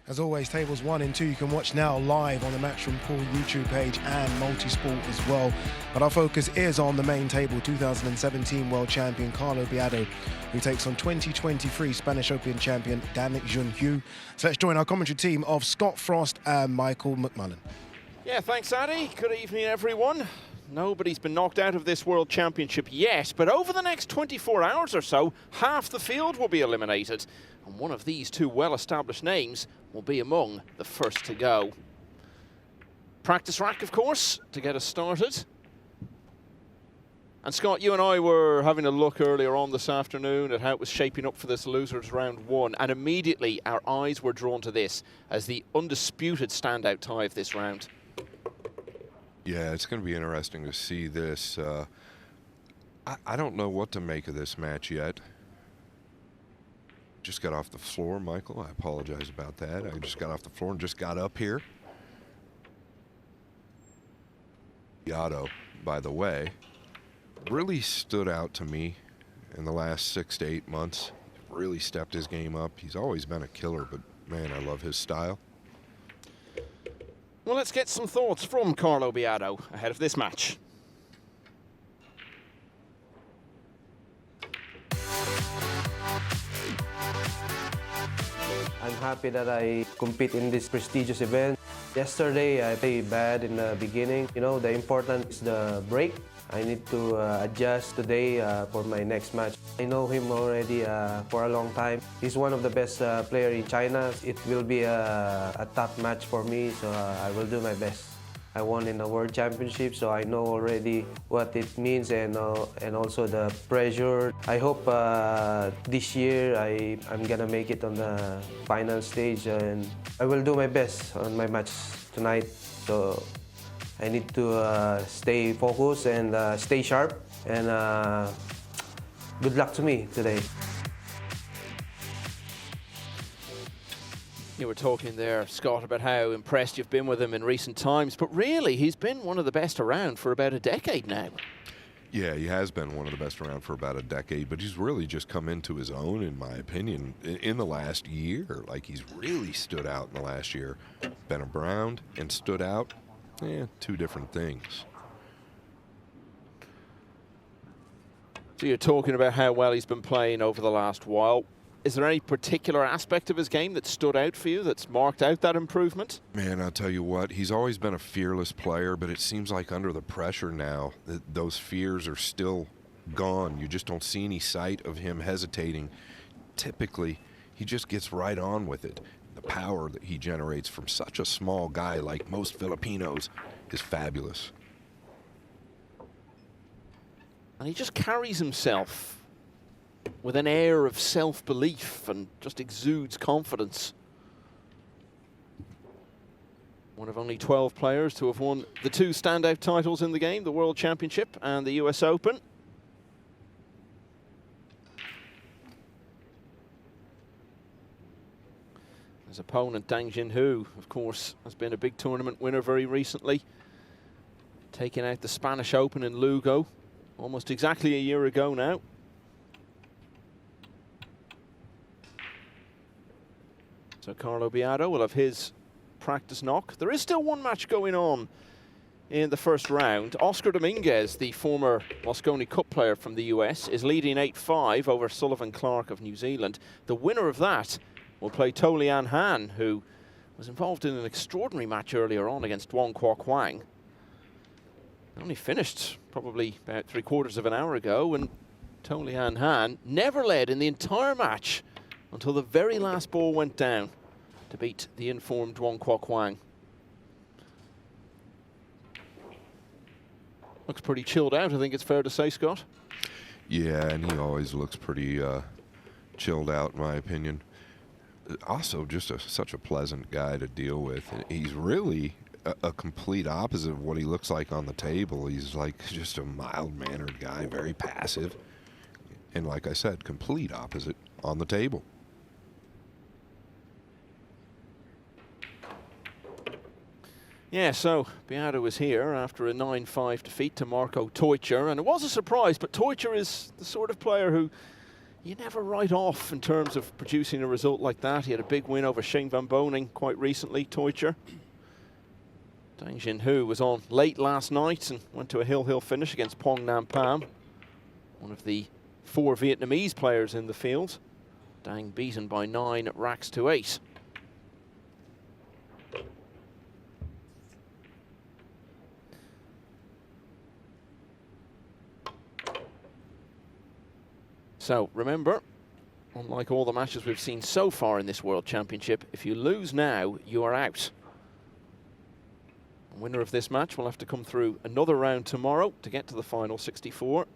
As always, tables 1 and 2 you can watch now live on the Matchroom Pool YouTube page and multi-sport as well. But our focus is on the main table, 2017 World Champion Carlo Biado, who takes on 2023 Spanish Open champion Jin Hu. So let's join our commentary team of Scott Frost and Michael McMullen. Yeah, thanks, Addy. Good evening, everyone. Nobody's been knocked out of this World Championship yet, but over the next 24 hours or so, half the field will be eliminated. And one of these two well-established names will be among the first to go. Practice rack, of course, to get us started. And Scott, you and I were having a look earlier on this afternoon at how it was shaping up for this losers round 1, and immediately our eyes were drawn to this as the undisputed standout tie of this round. Yeah, it's going to be interesting to see this. I don't know what to make of this match yet. Just got off the floor, Michael. I apologize about that. I just got off the floor and just got up here. Biado, by the way, really stood out to me in the last 6 to 8 months. Really stepped his game up. He's always been a killer, but man, I love his style. Well, let's get some thoughts from Carlo Biado ahead of this match. I'm happy that I compete in this prestigious event. Yesterday, I played bad in the beginning. You know, the important is the break. I need to adjust today for my next match. I know him already for a long time. He's one of the best players in China. It will be a tough match for me, so I will do my best. I won in the World Championship, so I know already what it means and also the pressure. I hope this year I'm gonna make it on the final stage, and I will do my best on my match tonight. So I need to stay focused and stay sharp, and good luck to me today. You were talking there, Scott, about how impressed you've been with him in recent times, but really, he's been one of the best around for about a decade now. Yeah, he has been one of the best around for about a decade, but he's really just come into his own, in my opinion, in the last year. Like, he's really stood out in the last year. Been around and stood out, two different things. So you're talking about how well he's been playing over the last while. Is there any particular aspect of his game that stood out for you, that's marked out that improvement? Man, I'll tell you what, he's always been a fearless player, but it seems like under the pressure now, those fears are still gone. You just don't see any sight of him hesitating. Typically, he just gets right on with it. The power that he generates from such a small guy like most Filipinos is fabulous. And he just carries himself with an air of self-belief and just exudes confidence. One of only 12 players to have won the two standout titles in the game, the World Championship and the US Open. His opponent, Jin Hu, of course, has been a big tournament winner very recently, taking out the Spanish Open in Lugo almost exactly a year ago now. So Carlo Biado will have his practice knock. There is still one match going on in the first round. Oscar Dominguez, the former Mosconi Cup player from the US, is leading 8-5 over Sullivan Clark of New Zealand. The winner of that will play To Lian Han, who was involved in an extraordinary match earlier on against Wong Kwok Wang. Only finished probably about 3/4 of an hour ago, and To Lian Han never led in the entire match until the very last ball went down to beat the informed Wong Kwok Wang. Looks pretty chilled out, I think it's fair to say, Scott. Yeah, and he always looks pretty chilled out, in my opinion. Also, just such a pleasant guy to deal with. And he's really a complete opposite of what he looks like on the table. He's like just a mild-mannered guy, very passive. And like I said, complete opposite on the table. Yeah, so Biado was here after a 9-5 defeat to Marco Teucher, and it was a surprise, but Teucher is the sort of player who you never write off in terms of producing a result like that. He had a big win over Shane Van Boning quite recently, Teucher. Dang Jin Hu was on late last night and went to a hill finish against Pong Nam Pham, one of the 4 Vietnamese players in the field. Dang beaten by 9 racks to 8. So remember, unlike all the matches we've seen so far in this World Championship, if you lose now, you are out. The winner of this match will have to come through another round tomorrow to get to the final 64.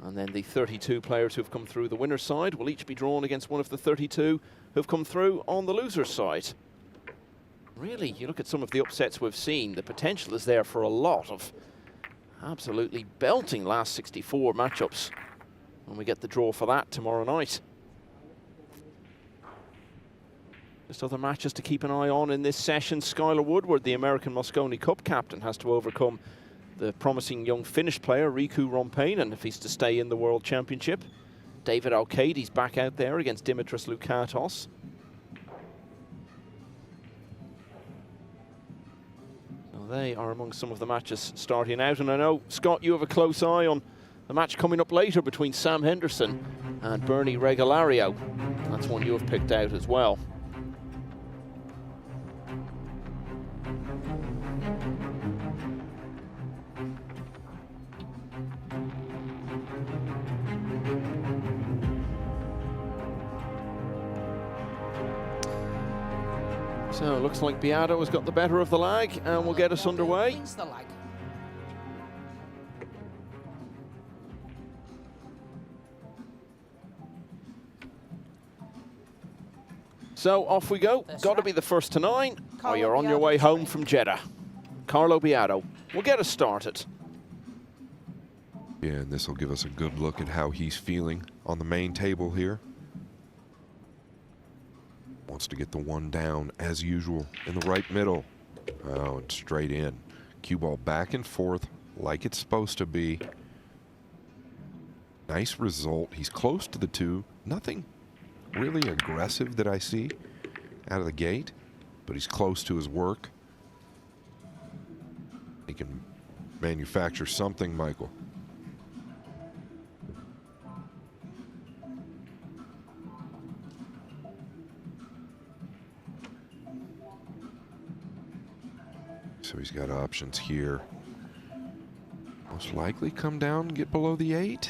And then the 32 players who've come through the winner's side will each be drawn against one of the 32 who've come through on the loser's side. Really, you look at some of the upsets we've seen, the potential is there for a lot of absolutely belting last 64 matchups when we get the draw for that tomorrow night. Just other matches to keep an eye on in this session. Skylar Woodward, the American Mosconi Cup captain, has to overcome the promising young Finnish player Riku Rompainen if he's to stay in the World Championship. David Alcaides back out there against Dimitris Loukatos. So they are among some of the matches starting out. And I know, Scott, you have a close eye on the match coming up later between Sam Henderson and Bernie Regalario. That's one you have picked out as well. So it looks like Biado has got the better of the lag and will get us underway. So off we go. Got to be the first to 9, or you're on your way home from Jeddah. Carlo Biado will get us started. Yeah, and this will give us a good look at how he's feeling on the main table here. Wants to get the one down as usual in the right middle. Oh, and straight in. Cue ball back and forth like it's supposed to be. Nice result. He's close to the 2. Nothing really aggressive that I see out of the gate, but he's close to his work. He can manufacture something, Michael. So he's got options here. Most likely come down and get below the 8.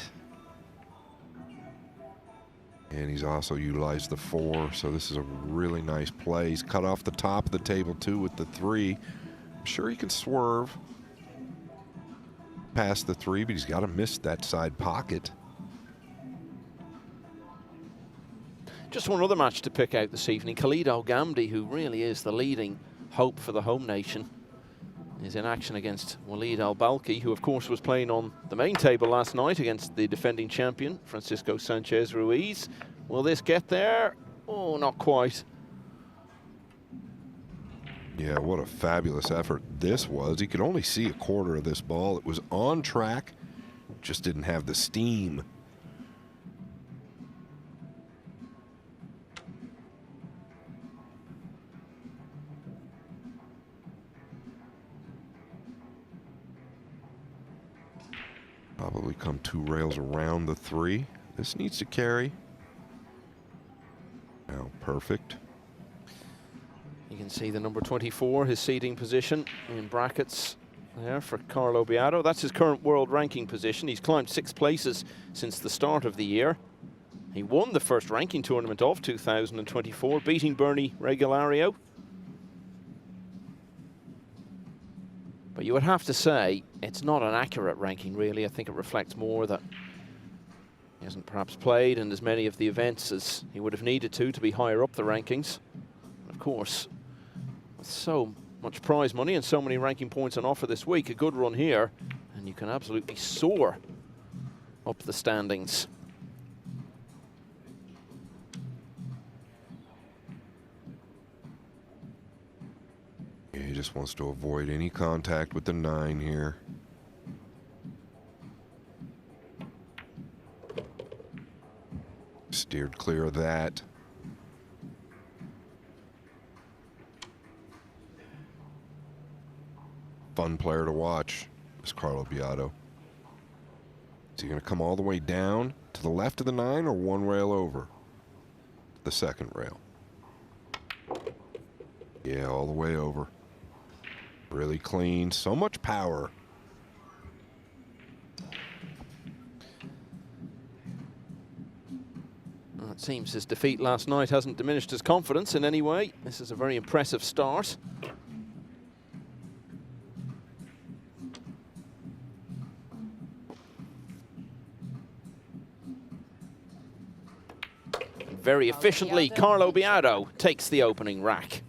And he's also utilized the 4, so this is a really nice play. He's cut off the top of the table too with the 3. I'm sure he can swerve past the 3, but he's got to miss that side pocket. Just one other match to pick out this evening. Khalid Al-Ghamdi, who really is the leading hope for the home nation, is in action against Walid Al-Balki, who of course was playing on the main table last night against the defending champion, Francisco Sanchez Ruiz. Will this get there? Oh, not quite. Yeah, what a fabulous effort this was. He could only see a quarter of this ball. It was on track, just didn't have the steam. Probably come 2 rails around the 3. This needs to carry. Now, perfect. You can see the number 24, his seeding position in brackets there for Carlo Biado. That's his current world ranking position. He's climbed 6 places since the start of the year. He won the first ranking tournament of 2024, beating Bernie Regalario. But you would have to say it's not an accurate ranking, really. I think it reflects more that he hasn't perhaps played in as many of the events as he would have needed to be higher up the rankings. Of course, with so much prize money and so many ranking points on offer this week, a good run here, and you can absolutely soar up the standings. He just wants to avoid any contact with the 9 here. Steered clear of that. Fun player to watch is Carlo Biado. Is he going to come all the way down to the left of the 9 or one rail over? The second rail. Yeah, all the way over. Really clean. So much power. Well, it seems his defeat last night hasn't diminished his confidence in any way. This is a very impressive start. Very efficiently, Carlo Biado takes the opening rack.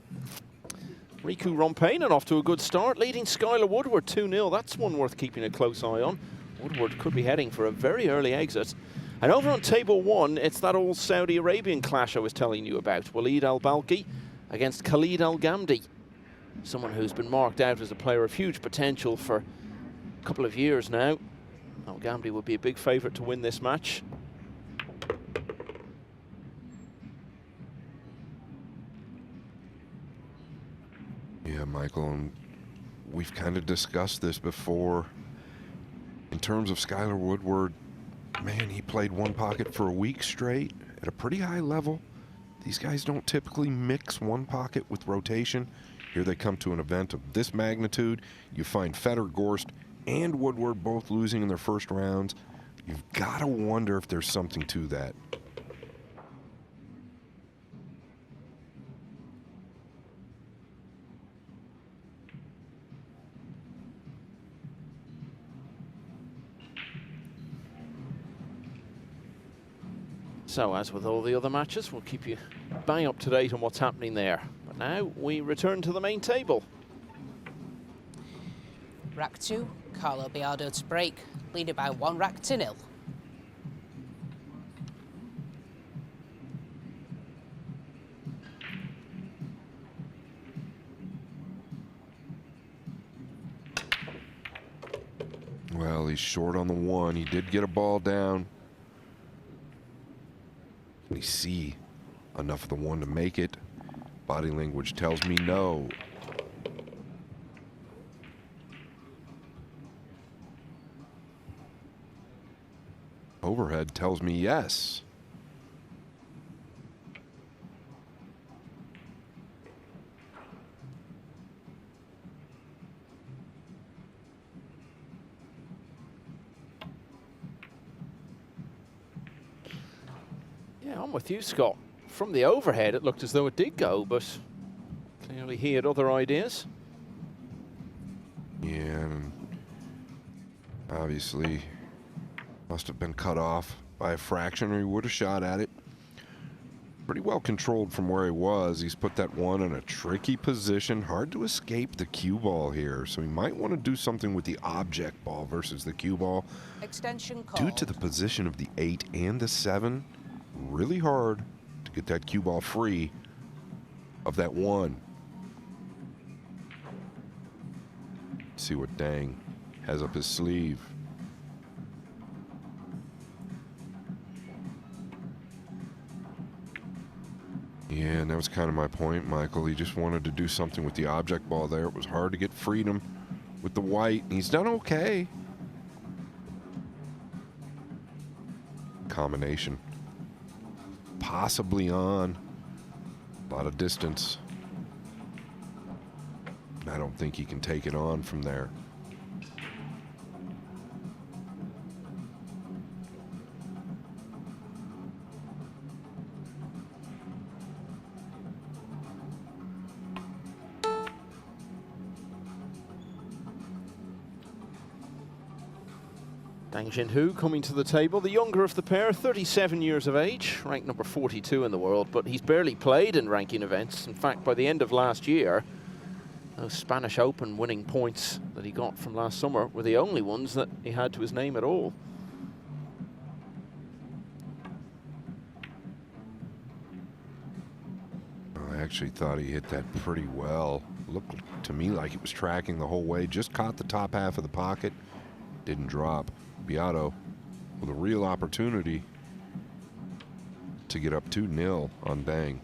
Riku Rompainen off to a good start, leading Skylar Woodward 2-0. That's one worth keeping a close eye on. Woodward could be heading for a very early exit. And over on table 1, it's that old Saudi Arabian clash I was telling you about. Walid Al-Balki against Khalid Al-Ghamdi. Someone who's been marked out as a player of huge potential for a couple of years now. Al-Ghamdi would be a big favourite to win this match. Yeah, Michael, and we've kind of discussed this before. In terms of Skylar Woodward, man, he played one pocket for a week straight at a pretty high level. These guys don't typically mix one pocket with rotation. Here they come to an event of this magnitude. You find Feder, Gorst, and Woodward both losing in their first rounds. You've got to wonder if there's something to that. So, as with all the other matches, we'll keep you bang up to date on what's happening there. But now we return to the main table. Rack 2, Carlo Biado to break, leading by 1 rack to 0. Well, he's short on the 1. He did get a ball down. Can he see enough of the 1 to make it? Body language tells me no. Overhead tells me yes. Yeah, I'm with you, Scott. From the overhead, it looked as though it did go, but clearly he had other ideas. Yeah, and obviously must have been cut off by a fraction or he would have shot at it. Pretty well controlled from where he was. He's put that 1 in a tricky position. Hard to escape the cue ball here, so he might want to do something with the object ball versus the cue ball. Extension called. Due to the position of the 8 and the 7, really hard to get that cue ball free of that 1. See what Dang has up his sleeve. Yeah, and that was kind of my point, Michael. He just wanted to do something with the object ball there. It was hard to get freedom with the white. He's done okay. Combination. Possibly on. A lot of distance. I don't think he can take it on from there. Jin Hu coming to the table, the younger of the pair, 37 years of age, ranked number 42 in the world, but he's barely played in ranking events. In fact, by the end of last year, those Spanish Open winning points that he got from last summer were the only ones that he had to his name at all. I actually thought he hit that pretty well. Looked to me like it was tracking the whole way. Just caught the top half of the pocket. Didn't drop. Biado with a real opportunity to to get up 2-0 on Dang.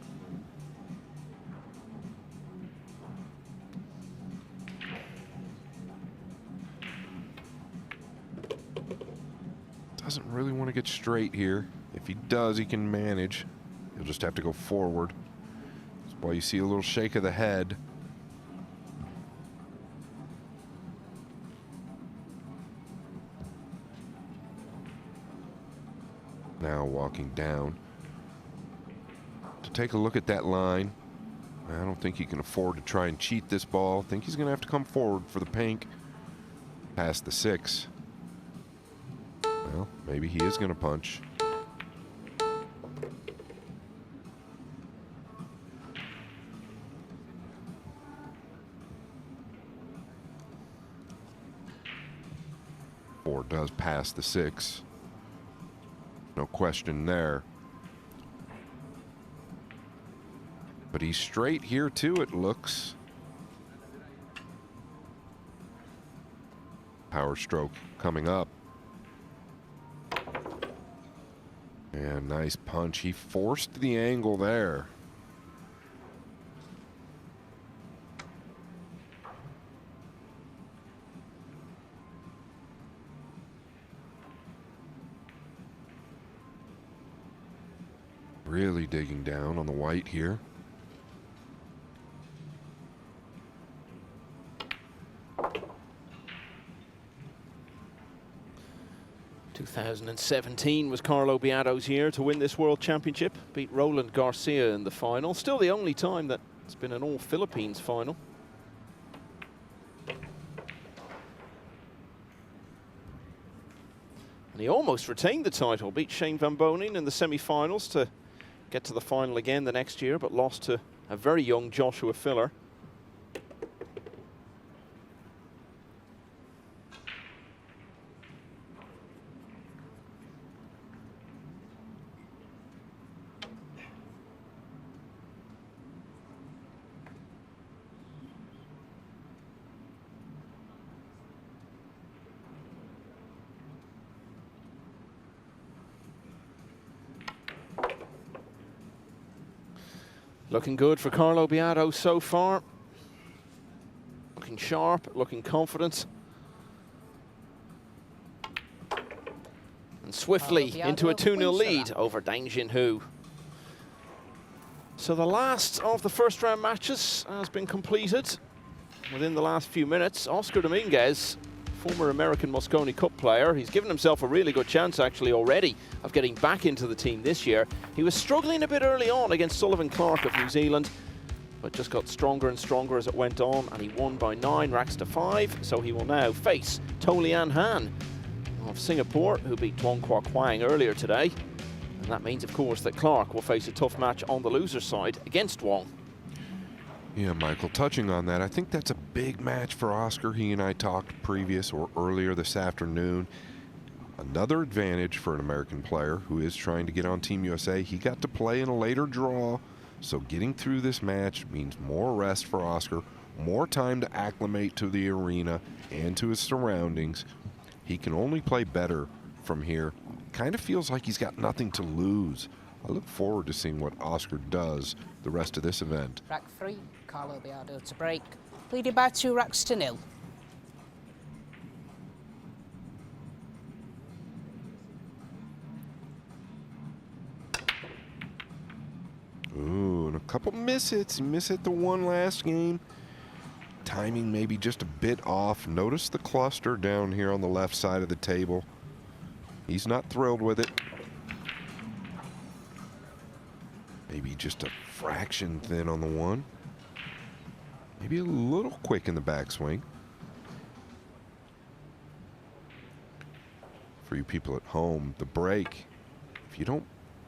Doesn't really want to get straight here. If he does, he can manage. He'll just have to go forward. That's why you see a little shake of the head. Now walking down to take a look at that line. I don't think he can afford to try and cheat this ball. I think he's going to have to come forward for the pink. Past the 6. Well, maybe he is going to punch. Four does pass the 6. No question there. But he's straight here too, it looks. Power stroke coming up. And nice punch. He forced the angle there. Really digging down on the white here. ...2017 was Carlo Biado's year to win this World Championship. Beat Roland Garcia in the final. Still the only time that it's been an all-Philippines final. And he almost retained the title. Beat Shane Van Bonen in the semi-finals to get to the final again the next year, but lost to a very young Joshua Filler. Looking good for Carlo Biado so far. Looking sharp, looking confident. And swiftly into a 2-0 lead over Jin Hu. So the last of the first round matches has been completed within the last few minutes. Oscar Dominguez, former American Mosconi Cup player, he's given himself a really good chance actually already of getting back into the team this year. He was struggling a bit early on against Sullivan Clark of New Zealand, but just got stronger and stronger as it went on, and he won by 9 racks to 5, so he will now face Tolian Han of Singapore, who beat Tuan Kwok Hwang earlier today. And that means, of course, that Clark will face a tough match on the loser's side against Wong. Yeah, Michael, touching on that, I think that's a big match for Oscar. He and I talked earlier this afternoon. Another advantage for an American player who is trying to get on Team USA. He got to play in a later draw, so getting through this match means more rest for Oscar, more time to acclimate to the arena and to his surroundings. He can only play better from here. Kind of feels like he's got nothing to lose. I look forward to seeing what Oscar does the rest of this event. Rack 3, Carlo Biado to break, leading by 2 racks to 0. Ooh, and a couple miss-hits. He miss-hit the one last game. Timing maybe just a bit off. Notice the cluster down here on the left side of the table. He's not thrilled with it. Maybe just a fraction thin on the one. Maybe a little quick in the backswing. For you people at home, the break, if you don't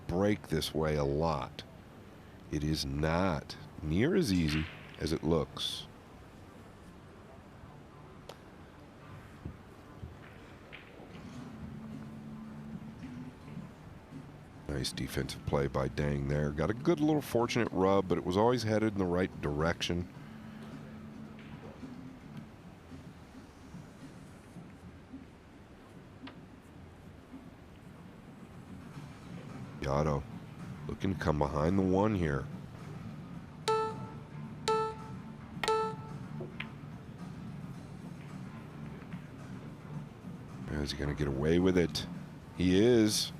break this way a lot, it is not near as easy as it looks. Nice defensive play by Dang there. Got a good little fortunate rub, but it was always headed in the right direction. Biado looking looking to come behind the one here. Is he going to get away with it? He is.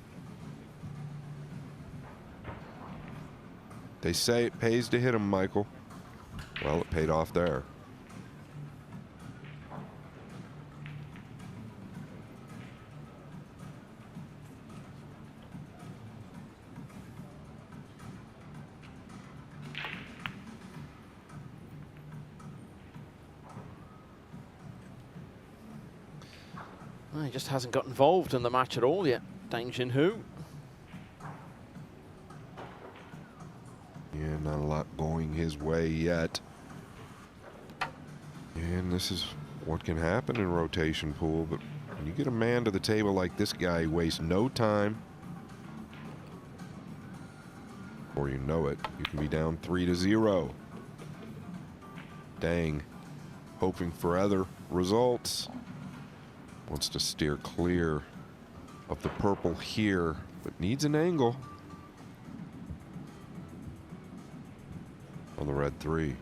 They say it pays to hit him, Michael. Well, it paid off there. Well, he just hasn't got involved in the match at all yet, Jin Hu. Yeah, not a lot going his way yet. And this is what can happen in rotation pool, but when you get a man to the table like this guy, he wastes no time. Before you know it, you can be down 3-0. Dang, hoping for other results. Wants to steer clear of the purple here, but needs an angle on the red 3.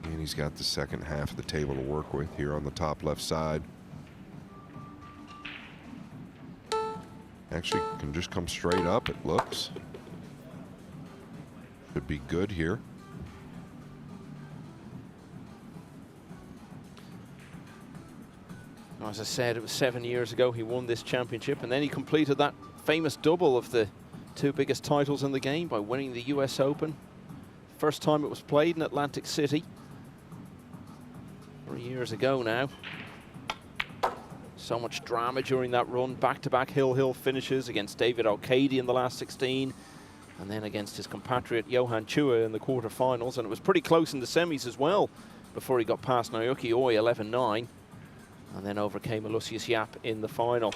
And he's got the second half of the table to work with here on the top left side. Actually can just come straight up, it looks. Should be good here. As I said, it was 7 years ago he won this championship, and then he completed that famous double of the 2 biggest titles in the game by winning the US Open. First time it was played in Atlantic City. 3 years ago now. So much drama during that run. Back-to-back hill finishes against David Arcady in the last 16, and then against his compatriot Johan Chua in the quarterfinals. And it was pretty close in the semis as well before he got past Naoki Oi 11-9. And then overcame Lucius Yap in the final,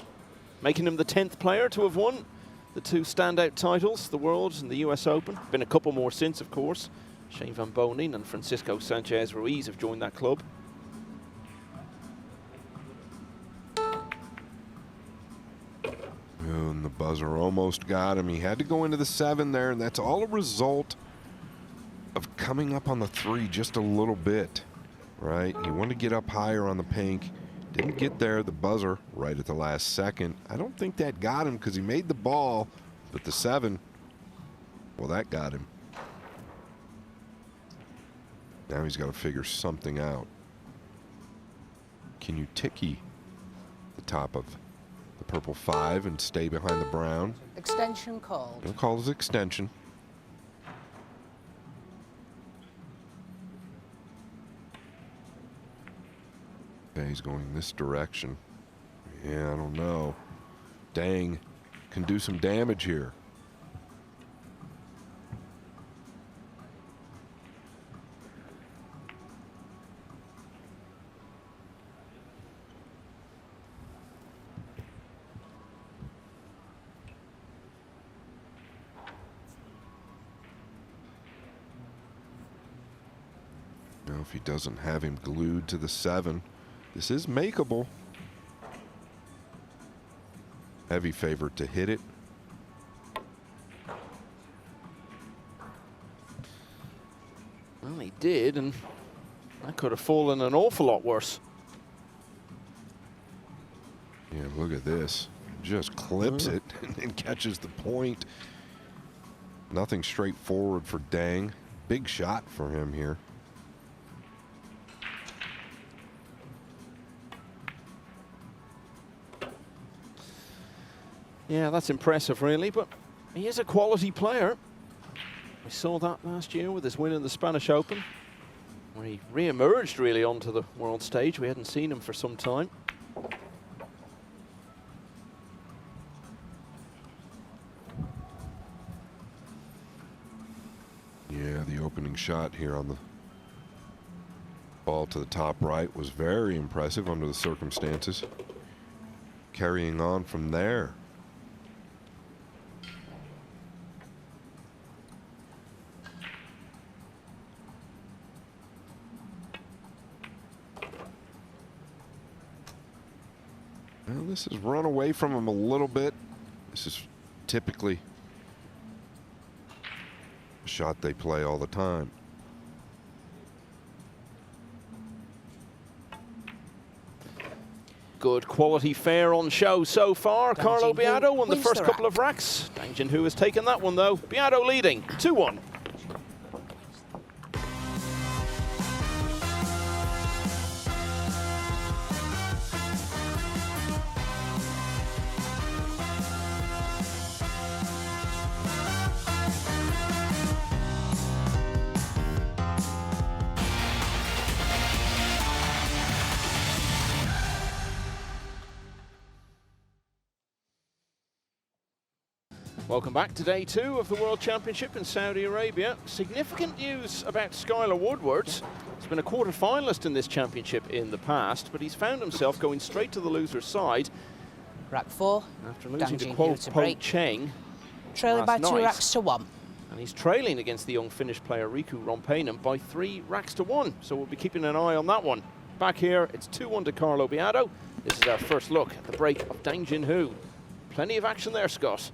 making him the 10th player to have won the 2 standout titles, the Worlds and the US Open. Been a couple more since, of course. Shane Van Bonen and Francisco Sanchez Ruiz have joined that club. And the buzzer almost got him. He had to go into the 7 there, and that's all a result of coming up on the 3 just a little bit, right? He wanted to get up higher on the pink. Didn't get there, the buzzer, right at the last second. I don't think that got him because he made the ball, but the 7, well, that got him. Now he's got to figure something out. Can you ticky the top of the purple 5 and stay behind the brown? Extension called. He'll call his extension. Okay, he's going this direction. Yeah, I don't know. Dang, can do some damage here. Now, if he doesn't have him glued to the 7, this is makeable. Heavy favorite to hit it. Well, he did, and that could have fallen an awful lot worse. Yeah, look at this. Just clips it and catches the point. Nothing straightforward for Dang. Big shot for him here. Yeah, that's impressive, really, but he is a quality player. We saw that last year with his win in the Spanish Open, where he re-emerged really onto the world stage. We hadn't seen him for some time. Yeah, the opening shot here on the ball to the top right was very impressive under the circumstances. Carrying on from there. this has run away from him a little bit. This is typically a shot they play all the time. Good quality fare on show so far. Carlo Biado won the first couple of racks. Jin Hu has taken that one though. Biado leading 2-1. Welcome back to day 2 of the World Championship in Saudi Arabia. Significant news about Skylar Woodward. He's been a quarter-finalist in this championship in the past, but he's found himself going straight to the loser's side. Rack 4. After losing to Jin Kuo Hu to Po break. Cheng. Trailing by last 2 night. racks to 1. And he's trailing against the young Finnish player Riku Rompeinen by 3 racks to 1. So we'll be keeping an eye on that one. Back here, it's 2-1 to Carlo Biado. This is our first look at the break of Jin Hu. Plenty of action there, Scott.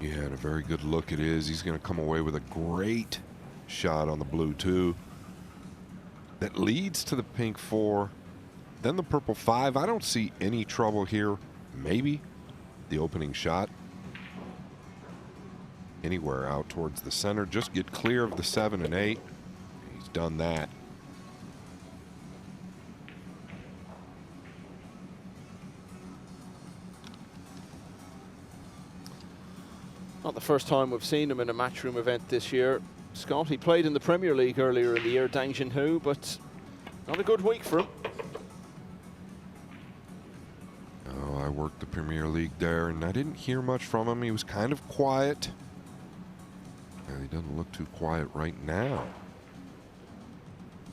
Yeah, and a very good look it is. He's going to come away with a great shot on the blue 2. That leads to the pink 4. Then the purple 5. I don't see any trouble here. Maybe the opening shot. Anywhere out towards the center. Just get clear of the 7 and 8. He's done that. Not the first time we've seen him in a matchroom event this year. Scott, he played in the Premier League earlier in the year, Jin Hu, but not a good week for him. Oh, I worked the Premier League there, and I didn't hear much from him. He was kind of quiet. And he doesn't look too quiet right now.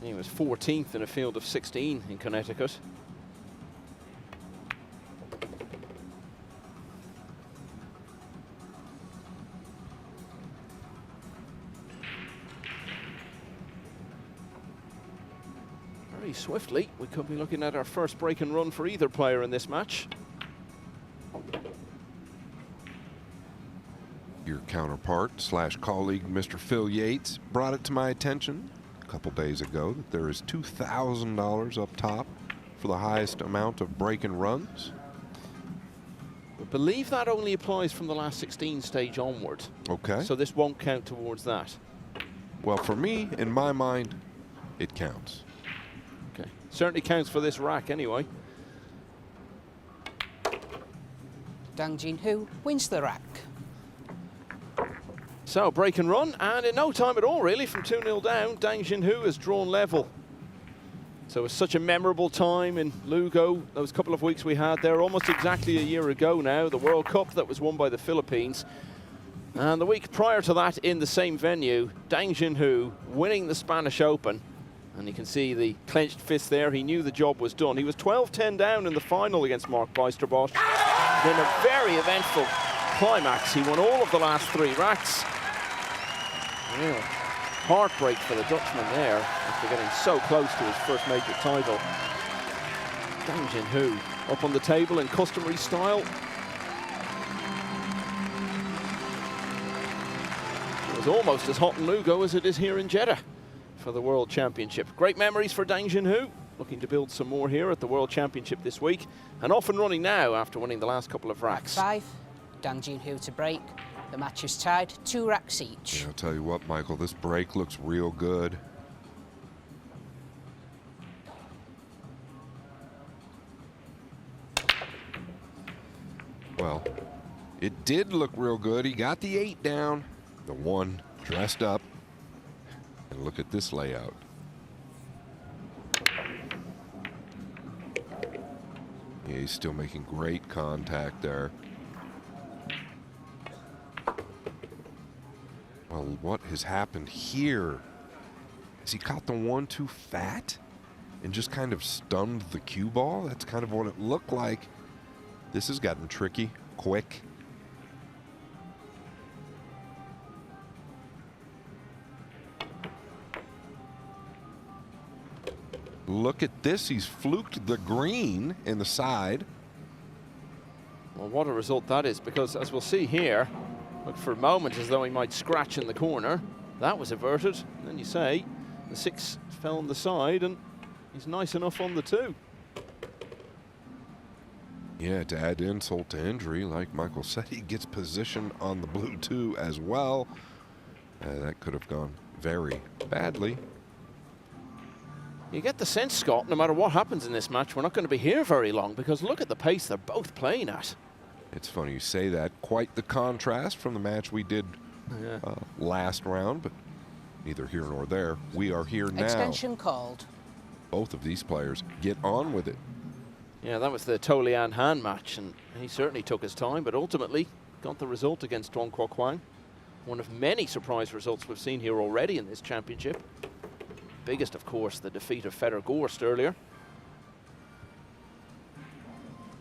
He was 14th in a field of 16 in Connecticut. Very swiftly, we could be looking at our first break and run for either player in this match. Your counterpart / colleague, Mr. Phil Yates, brought it to my attention a couple days ago that there is $2,000 up top for the highest amount of break and runs. I believe that only applies from the last 16 stage onward. Okay. So this won't count towards that. Well, for me, in my mind, it counts. Okay. Certainly counts for this rack anyway. Jin Hu wins the rack. So break and run, and in no time at all really, from 2-0 down, Jin Hu has drawn level. So it's such a memorable time in Lugo, those couple of weeks we had there, almost exactly a year ago now, the World Cup that was won by the Philippines. And the week prior to that in the same venue, Jin Hu winning the Spanish Open. And you can see the clenched fist there, he knew the job was done. He was 12-10 down in the final against Mark Bijsterbosch. Then a very eventful climax, he won all of the last 3 racks. Real heartbreak for the Dutchman there after getting so close to his first major title. Jin Hu up on the table in customary style. It was almost as hot in Lugo as it is here in Jeddah for the World Championship. Great memories for Jin Hu. Looking to build some more here at the World Championship this week. And off and running now after winning the last couple of racks. 5. Jin Hu to break. The match is tied, 2 racks each. Yeah, I'll tell you what, Michael, this break looks real good. Well, it did look real good. He got the 8 down, the 1 dressed up. And look at this layout. Yeah, he's still making great contact there. Well, what has happened here? Has he caught the 1 too fat and just kind of stunned the cue ball? That's kind of what it looked like. This has gotten tricky quick. Look at this. He's fluked the green in the side. Well, what a result that is, because as we'll see here, looked for a moment as though he might scratch in the corner. That was averted. And then you say the 6 fell on the side, and he's nice enough on the 2. Yeah, to add insult to injury, like Michael said, he gets position on the blue 2 as well. That could have gone very badly. You get the sense, Scott, no matter what happens in this match, we're not going to be here very long, because look at the pace they're both playing at. It's funny you say that. Quite the contrast from the match we did last round, but neither here nor there. We are here now. Extension called. Both of these players get on with it. Yeah, that was the Tolian Han match, and he certainly took his time, but ultimately got the result against Dong Kwok Kwang. One of many surprise results we've seen here already in this championship. Biggest, of course, the defeat of Fedor Gorst earlier.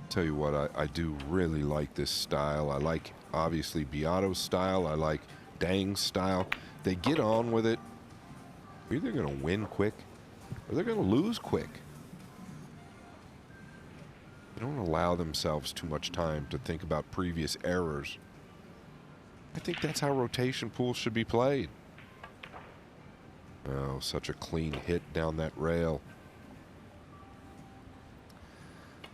Tell you what, I do really like this style. I like, obviously, Biado's style. I like Dang's style. They get on with it. They're either going to win quick or they're going to lose quick. They don't allow themselves too much time to think about previous errors. I think that's how rotation pools should be played. Oh, such a clean hit down that rail.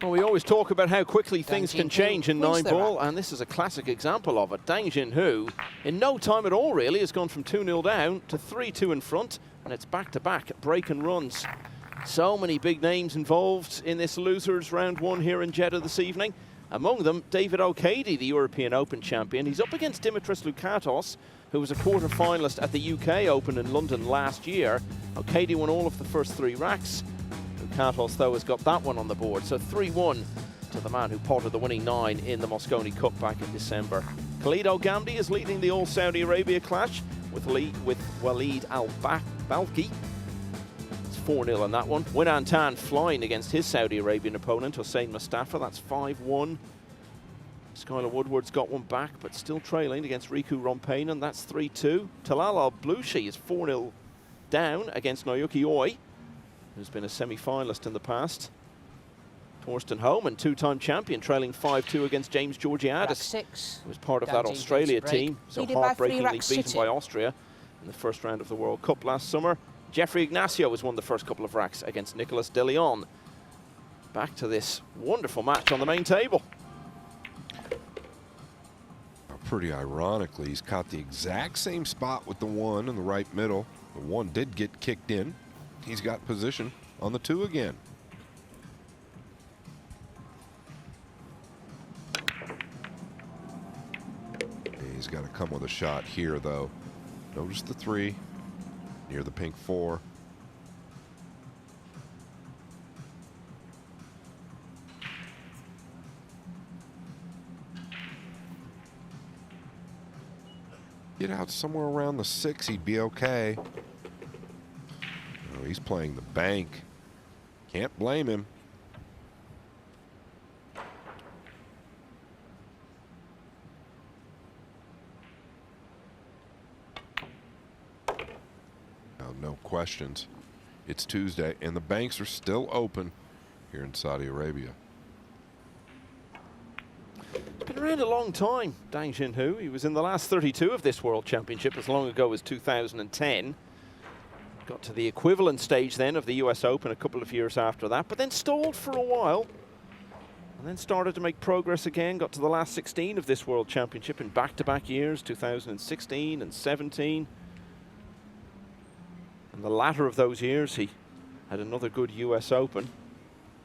Well, we always talk about how quickly things Jin can Hu change in wins the Nineball, round. and this is a classic example of it. Jin Hu, in no time at all really, has gone from 2-0 down to 3-2 in front, and it's back-to-back break and runs. So many big names involved in this losers round 1 here in Jeddah this evening. Among them, David O'Cady, the European Open champion. He's up against Dimitris Lukatos, who was a quarter-finalist at the UK Open in London last year. O'Cady won all of the first 3 racks. Lukatos, though, has got that one on the board. So 3-1 to the man who potted the winning 9 in the Mosconi Cup back in December. Khalid Al-Ghamdi is leading the All-Saudi Arabia clash with Walid Al-Balki. It's 4-0 on that one. Winan Tan flying against his Saudi Arabian opponent, Hossein Mustafa. That's 5-1. Skylar Woodward's got one back, but still trailing against Riku Rompainen. That's 3-2. Talal Al-Blushi is 4-0 down against Naoyuki Oi, who's been a semi-finalist in the past. Torsten Homan, 2-time champion, trailing 5-2 against James Georgiadis, 6. who was part of Down that to Australia break. team, so Leading by 3 heartbreakingly racks beaten City. by Austria in the first round of the World Cup last summer. Jeffrey Ignacio has won the first couple of racks against Nicolas de Leon. Back to this wonderful match on the main table. Pretty ironically, he's caught the exact same spot with the 1 in the right middle. The 1 did get kicked in. He's got position on the 2 again. He's got to come with a shot here, though. Notice the 3 near the pink 4. Get out somewhere around the 6, he'd be okay. Oh, he's playing the bank. Can't blame him. No questions. It's Tuesday, and the banks are still open here in Saudi Arabia. Been around a long time, Jin Hu. He was in the last 32 of this World Championship as long ago as 2010. Got to the equivalent stage then of the US Open a couple of years after that, but then stalled for a while. And then started to make progress again, got to the last 16 of this World Championship in back-to-back years, 2016 and 17. And the latter of those years, he had another good US Open.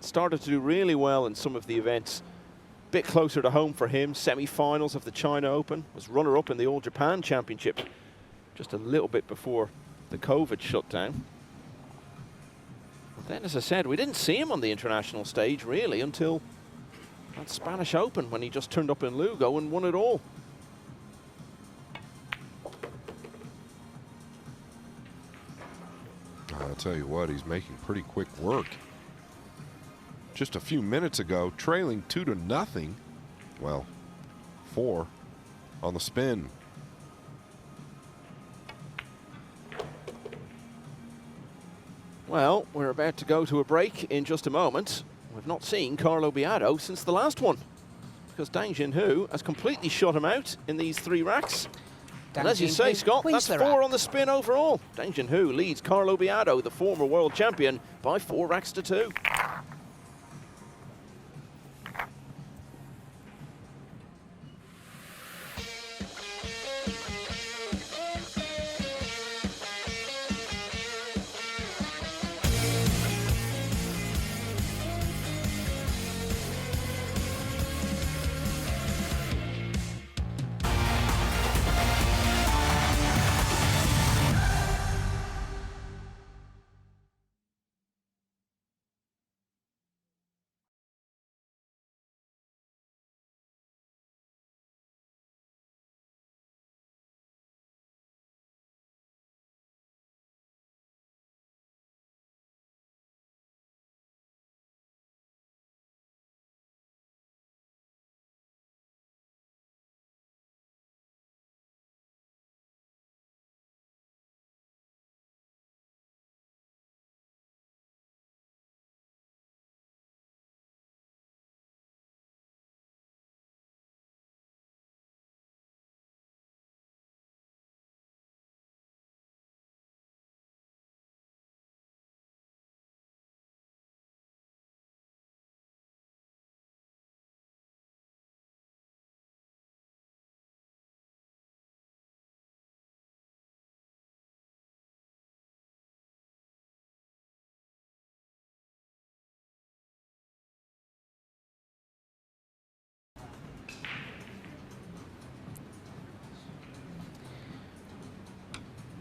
Started to do really well in some of the events. Bit closer to home for him, semi-finals of the China Open, was runner-up in the All Japan Championship just a little bit before the COVID shutdown. But then, as I said, we didn't see him on the international stage really until that Spanish Open when he just turned up in Lugo and won it all. I'll tell you what, he's making pretty quick work. Just a few minutes ago, trailing 2-0. Well, 4 on the spin. Well, we're about to go to a break in just a moment. We've not seen Carlo Biado since the last one. because Jin Hu has completely shut him out in these 3 racks. And as you Jin say, Hu Scott, wins that's the 4 rack. on the spin overall. Jin Hu leads Carlo Biado, the former world champion, by 4 racks to 2.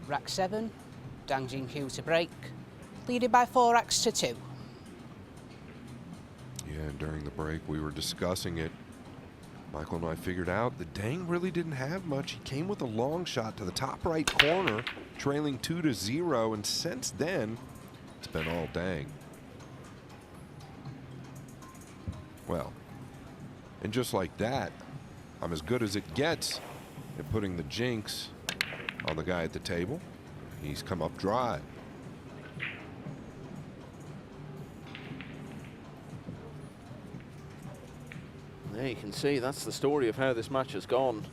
Rack 7, Jin Hu to break, leading by 4 racks to 2. Yeah, and during the break, we were discussing it. Michael and I figured out that Dang really didn't have much. He came with a long shot to the top right corner, trailing 2-0, and since then, it's been all Dang. Well, and just like that, I'm as good as it gets at putting the jinx on the guy at the table. He's come up dry. There you can see that's the story of how this match has gone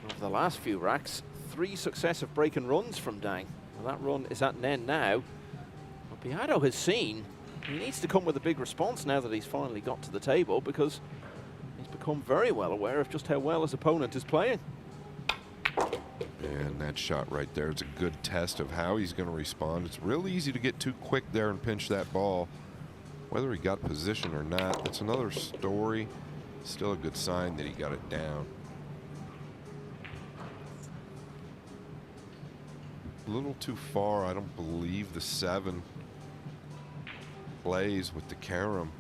over the last few racks. 3 successive break and runs from Dang. Well, that run is at an end now. But Biado has seen he needs to come with a big response now that he's finally got to the table, because he's become very well aware of just how well his opponent is playing. And that shot right there is a good test of how he's going to respond. It's real easy to get too quick there and pinch that ball. Whether he got position or not, that's another story. Still a good sign that he got it down. A little too far. I don't believe the 7 plays with the carom.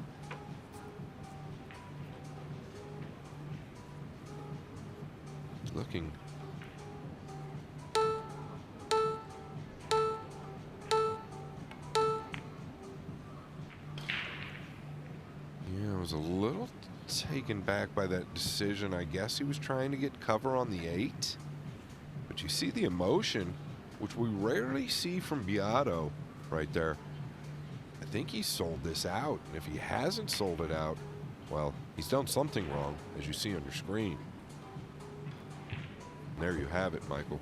Looking. Yeah, I was a little taken back by that decision. I guess he was trying to get cover on the 8. But you see the emotion, which we rarely see from Biado right there. I think he sold this out. And if he hasn't sold it out, well, he's done something wrong, as you see on your screen. And there you have it, Michael.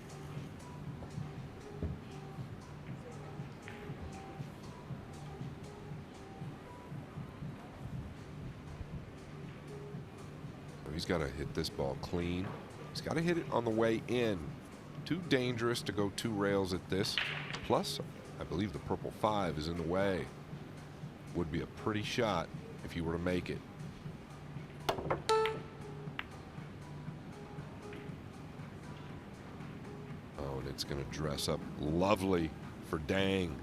He's got to hit this ball clean. He's got to hit it on the way in. Too dangerous to go 2 rails at this. Plus, I believe the purple 5 is in the way. Would be a pretty shot if you were to make it. Oh, and it's going to dress up lovely for Dang.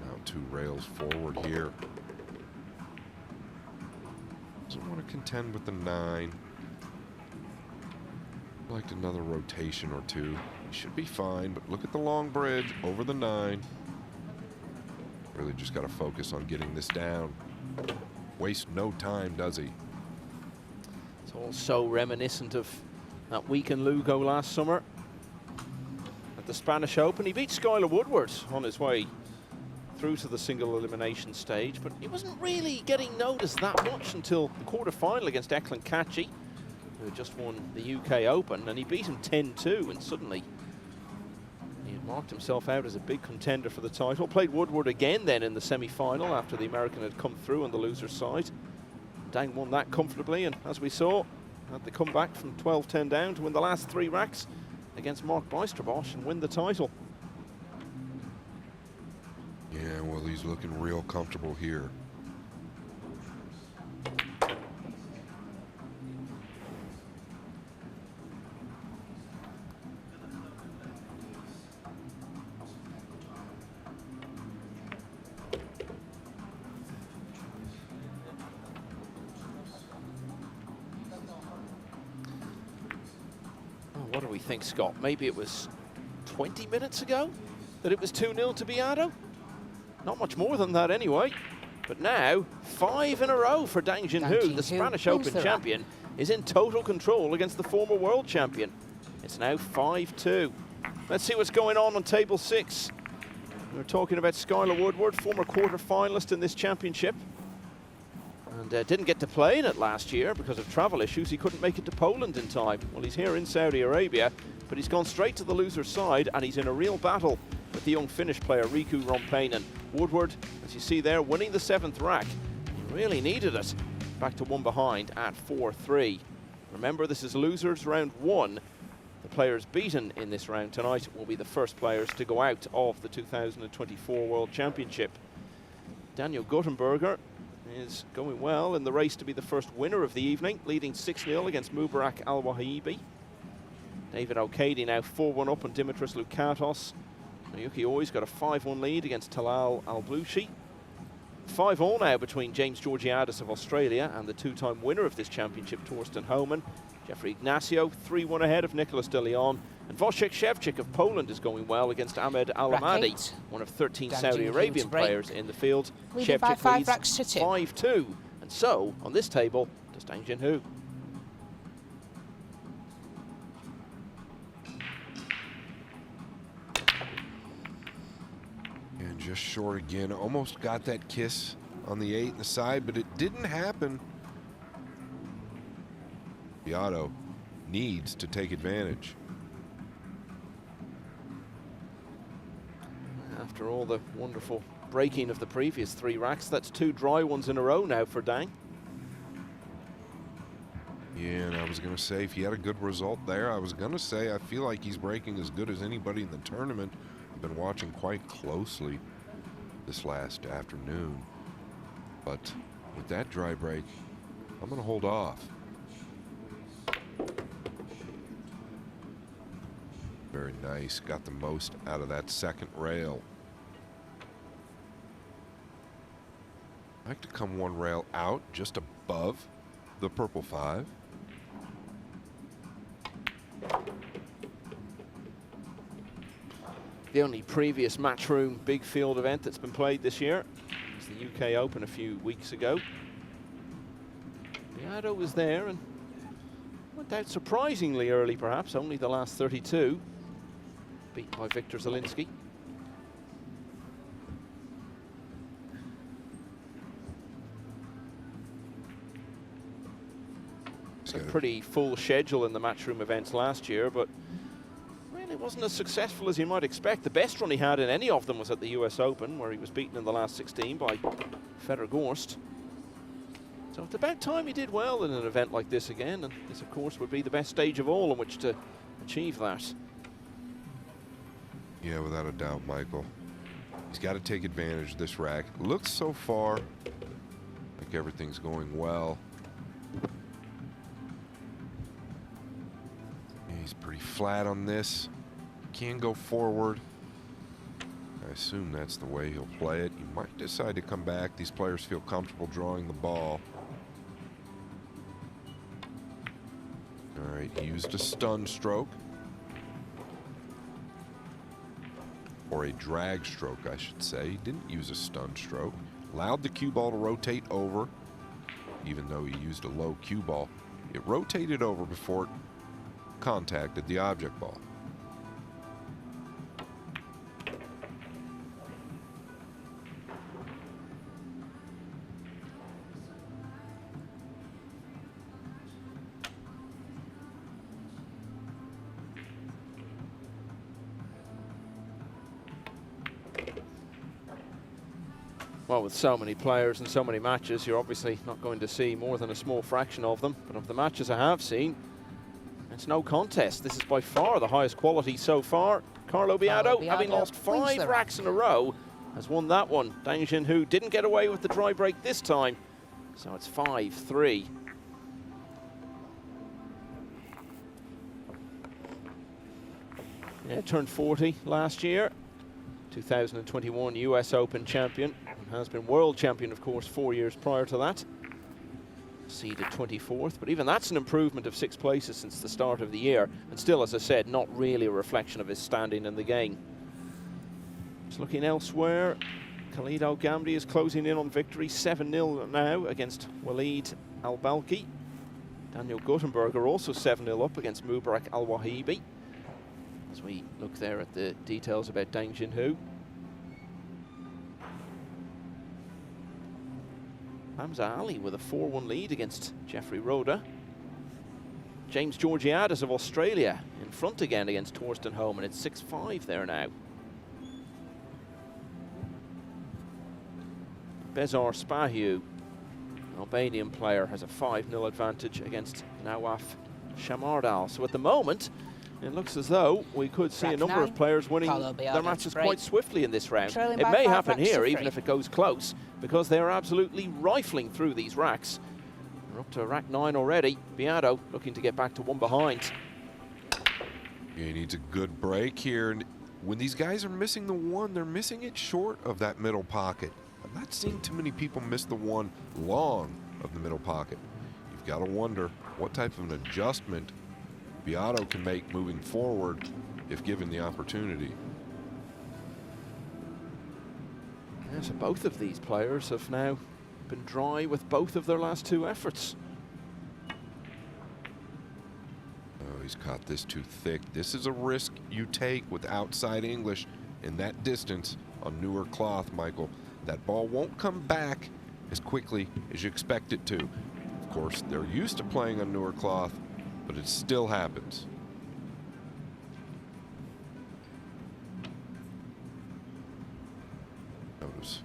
Now 2 rails forward here. Doesn't want to contend with the 9. Liked another rotation or 2. He should be fine, but look at the long bridge over the 9. Really just got to focus on getting this down. Waste no time, does he? It's all so reminiscent of that week in Lugo last summer at the Spanish Open. He beat Skylar Woodward on his way through to the single elimination stage, but he wasn't really getting noticed that much until the quarter-final against Declan Catchy, who had just won the UK Open, and he beat him 10-2, and suddenly he had marked himself out as a big contender for the title. Played Woodward again then in the semi-final after the American had come through on the loser's side. Dang won that comfortably, and as we saw, had the comeback from 12-10 down to win the last 3 racks against Mark Bijsterbosch and win the title. Yeah, well, he's looking real comfortable here. What do we think, Scott? Maybe it was 20 minutes ago that it was 2-0 to Biado? Not much more than that anyway. But now, 5 in a row for Jin Hu, the Spanish Open champion, is in total control against the former world champion. It's now 5-2. Let's see what's going on table 6. We're talking about Skylar Woodward, former quarter-finalist in this championship. And didn't get to play in it last year because of travel issues. He couldn't make it to Poland in time. Well, he's here in Saudi Arabia, but he's gone straight to the loser's side, and he's in a real battle with the young Finnish player Riku Rompainen. Woodward, as you see there, winning the 7th rack. He really needed it. Back to 1 behind at 4-3. Remember, this is losers round 1. The players beaten in this round tonight will be the first players to go out of the 2024 World Championship. Daniel Guttenberger is going well in the race to be the first winner of the evening, leading 6-0 against Mubarak Al-Wahibi. David O'Cady now 4-1 up on Dimitris Lukatos. Naoki Oi's got a 5-1 lead against Talal Al-Blushi. 5-all now between James Georgiadis of Australia and the 2-time winner of this championship, Torsten Homan. Jeffrey Ignacio 3-1 ahead of Nicolas de Leon. And Wojciech Szewczyk of Poland is going well against Ahmed Al-Amadi, one of 13 Saudi Arabian players in the field. Szewczyk leads 5-2. And so, on this table, does Jin Hu. And just short again. Almost got that kiss on the 8 and the side, but it didn't happen. Biado needs to take advantage. After all the wonderful breaking of the previous 3 racks, that's 2 dry ones in a row now for Dang. Yeah, and I was going to say, if he had a good result there, I was going to say I feel like he's breaking as good as anybody in the tournament. I've been watching quite closely this last afternoon. But with that dry break, I'm going to hold off. Very nice. Got the most out of that second rail. I like to come 1 rail out just above the purple 5. The only previous Matchroom big field event that's been played this year was the UK Open a few weeks ago. Biado was there and went out surprisingly early, perhaps, only the last 32. Beaten by Victor Zielinski. It's a pretty full schedule in the Matchroom events last year, but really wasn't as successful as you might expect. The best run he had in any of them was at the US Open, where he was beaten in the last 16 by Fedor Gorst. So it's about time he did well in an event like this again, and this, of course, would be the best stage of all on which to achieve that. Yeah, without a doubt, Michael. He's got to take advantage of this rack. Looks so far like everything's going well. Yeah, he's pretty flat on this. Can go forward. I assume that's the way he'll play it. He might decide to come back. These players feel comfortable drawing the ball. All right, he used a stun stroke. Or a drag stroke, I should say. He didn't use a stun stroke. Allowed the cue ball to rotate over, even though he used a low cue ball. It rotated over before it contacted the object ball. Well, with so many players and so many matches, you're obviously not going to see more than a small fraction of them. But of the matches I have seen, it's no contest. This is by far the highest quality so far. Carlo Biado, having lost 5 racks in a row, has won that one. Jin Hu didn't get away with the dry break this time, so it's 5-3. Yeah, turned 40 last year. 2021 US Open champion. Has been world champion, of course, 4 years prior to that. Seeded 24th, but even that's an improvement of 6 places since the start of the year. And still, as I said, not really a reflection of his standing in the game. Just looking elsewhere, Khalid Al-Ghamdi is closing in on victory, 7-0 now against Walid Al-Balki. Daniel Guttenberger also 7-0 up against Mubarak Al-Wahibi. As we look there at the details about Jin Hu. Hamza Ali with a 4-1 lead against Jeffrey Roda. James Georgiades of Australia in front again against Torsten Homan. It's 6-5 there now. Bezar Spahiu, Albanian player, has a 5-0 advantage against Nawaf Shamardal. So at the moment, it looks as though we could see a number of players winning their matches quite swiftly in this round. It may happen here, even if it goes close, because they are absolutely rifling through these racks. We're up to rack 9 already. Biado looking to get back to one behind. Yeah, he needs a good break here. And when these guys are missing the one, they're missing it short of that middle pocket. I'm not seeing too many people miss the one long of the middle pocket. You've got to wonder what type of an adjustment Biado can make moving forward if given the opportunity. Yeah, so both of these players have now been dry with both of their last 2 efforts. Oh, he's caught this too thick. This is a risk you take with outside English in that distance on newer cloth, Michael. That ball won't come back as quickly as you expect it to. Of course, they're used to playing on newer cloth, but it still happens. Notice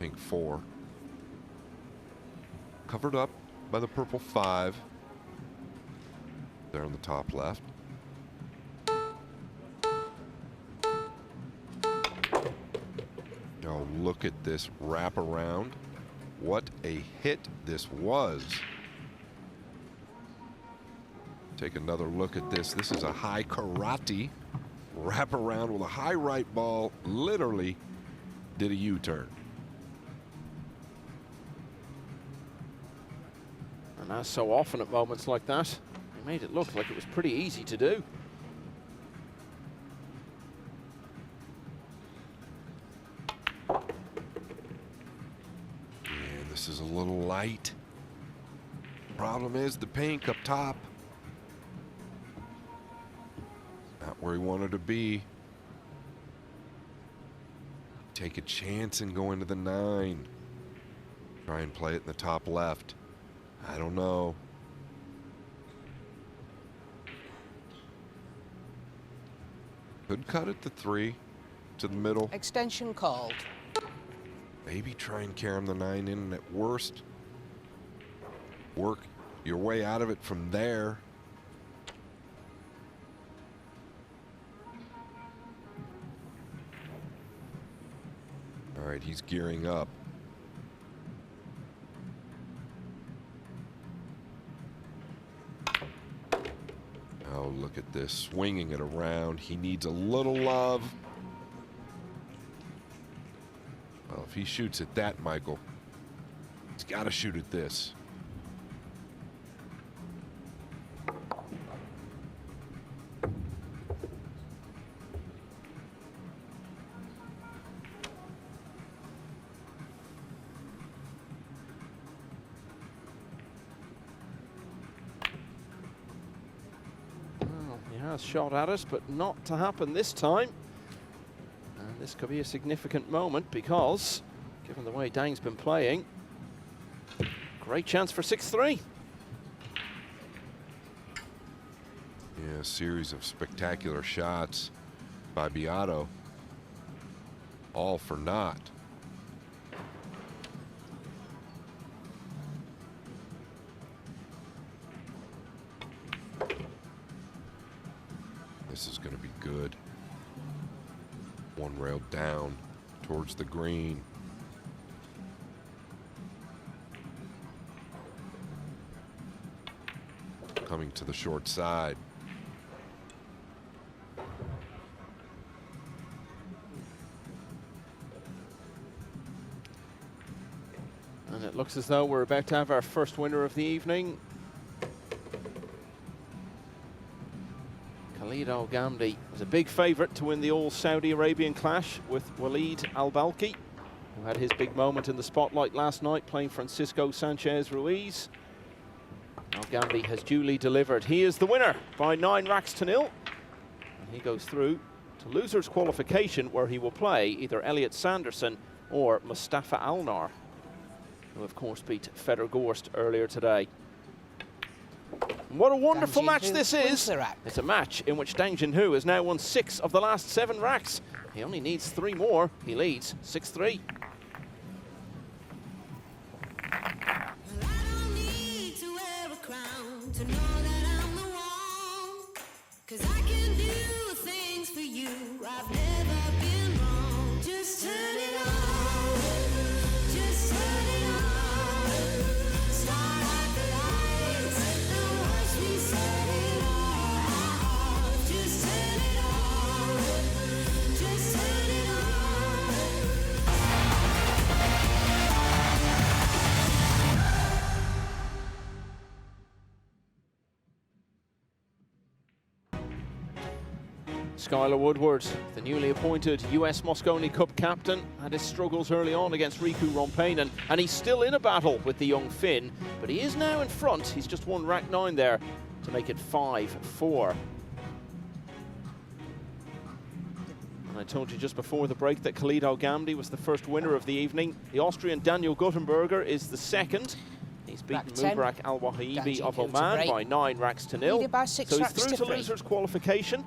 pink 4. Covered up by the purple 5. There on the top left. Oh, look at this wraparound. What a hit this was. Take another look at this. This is a high karate wraparound with a high right ball. Literally did a U-turn. And as so often at moments like that, he made it look like it was pretty easy to do. Yeah, this is a little light. Problem is the pink up top. Not where he wanted to be. Take a chance and go into the 9. Try and play it in the top left. I don't know. Could cut it to 3 to the middle. Extension called. Maybe try and carry the 9 in, and at worst, work your way out of it from there. All right, he's gearing up. Oh, look at this, swinging it around. He needs a little love. Well, if he shoots at that, Michael, he's got to shoot at this. last shot at it, but not to happen this time. And this could be a significant moment because, given the way Dang's been playing, great chance for 6-3. Yeah, a series of spectacular shots by Biado. All for naught. This is going to be good. One rail down towards the green. Coming to the short side. And it looks as though we're about to have our first winner of the evening. Khalid Al-Ghamdi was a big favourite to win the all-Saudi Arabian clash with Walid Al-Balki, who had his big moment in the spotlight last night playing Francisco Sanchez Ruiz. Al-Ghamdi has duly delivered. He is the winner by 9-0. And he goes through to losers qualification, where he will play either Elliot Sanderson or Mustafa Alnar, who of course beat Fedor Gorst earlier today. And what a wonderful match this is. It's a match in which Jin Hu has now won 6 of the last 7 racks. He only needs 3 more. He leads 6-3. Skylar Woodward, the newly appointed US Mosconi Cup captain, had his struggles early on against Riku Rompainen, and he's still in a battle with the young Finn, but he is now in front. He's just won rack 9 there to make it 5-4. And I told you just before the break that Khalid Al-Ghamdi was the first winner of the evening. The Austrian Daniel Guttenberger is the second. He's beaten Mubarak Al-Wahibi of Oman by 9-0. So he's through to losers qualification,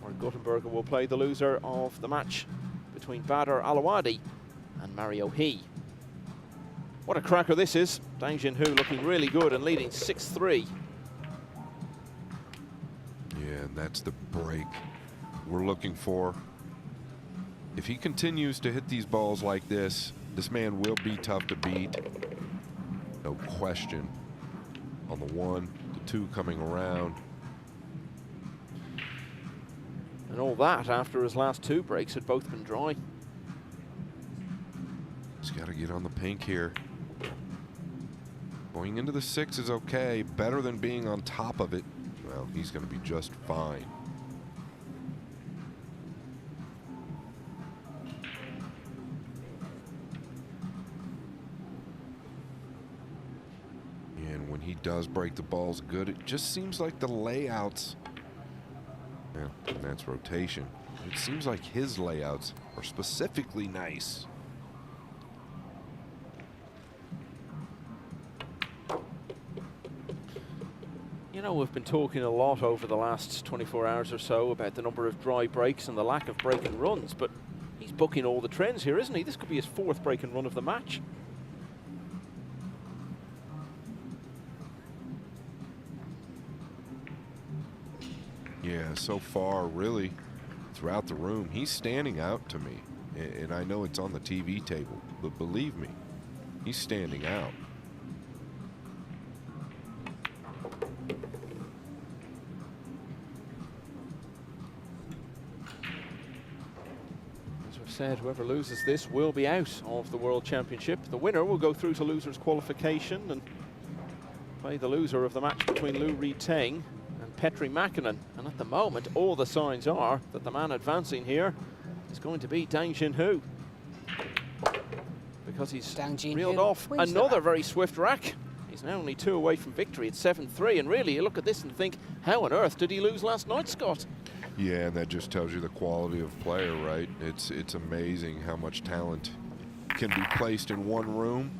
where Guttenberger will play the loser of the match between Badr Al-Awadi and Mario He. What a cracker this is. Jin Hu looking really good and leading 6-3. Yeah, and that's the break we're looking for. If he continues to hit these balls like this man will be tough to beat. No question. On the 1, the 2 coming around. And all that after his last 2 breaks had both been dry. He's got to get on the pink here. Going into the 6 is okay. Better than being on top of it. Well, he's going to be just fine. And when he does break the balls good, it just seems like the layouts, yeah, and that's rotation. It seems like his layouts are specifically nice. You know, we've been talking a lot over the last 24 hours or so about the number of dry breaks and the lack of break and runs, but he's booking all the trends here, isn't he? This could be his 4th break and run of the match. Yeah, so far, really, throughout the room, he's standing out to me. And I know it's on the TV table, but believe me, he's standing out. As we've said, whoever loses this will be out of the World Championship. The winner will go through to losers qualification and play the loser of the match between Lou Reed-Teng and Petri Mäkinen. And at the moment, all the signs are that the man advancing here is going to be Jin Hu, because he's reeled off another very swift rack He's now only 2 away from victory at 7-3, and really, you look at this and think, how on earth did he lose last night, Scott? Yeah, and that just tells you the quality of player, right? It's amazing how much talent can be placed in one room,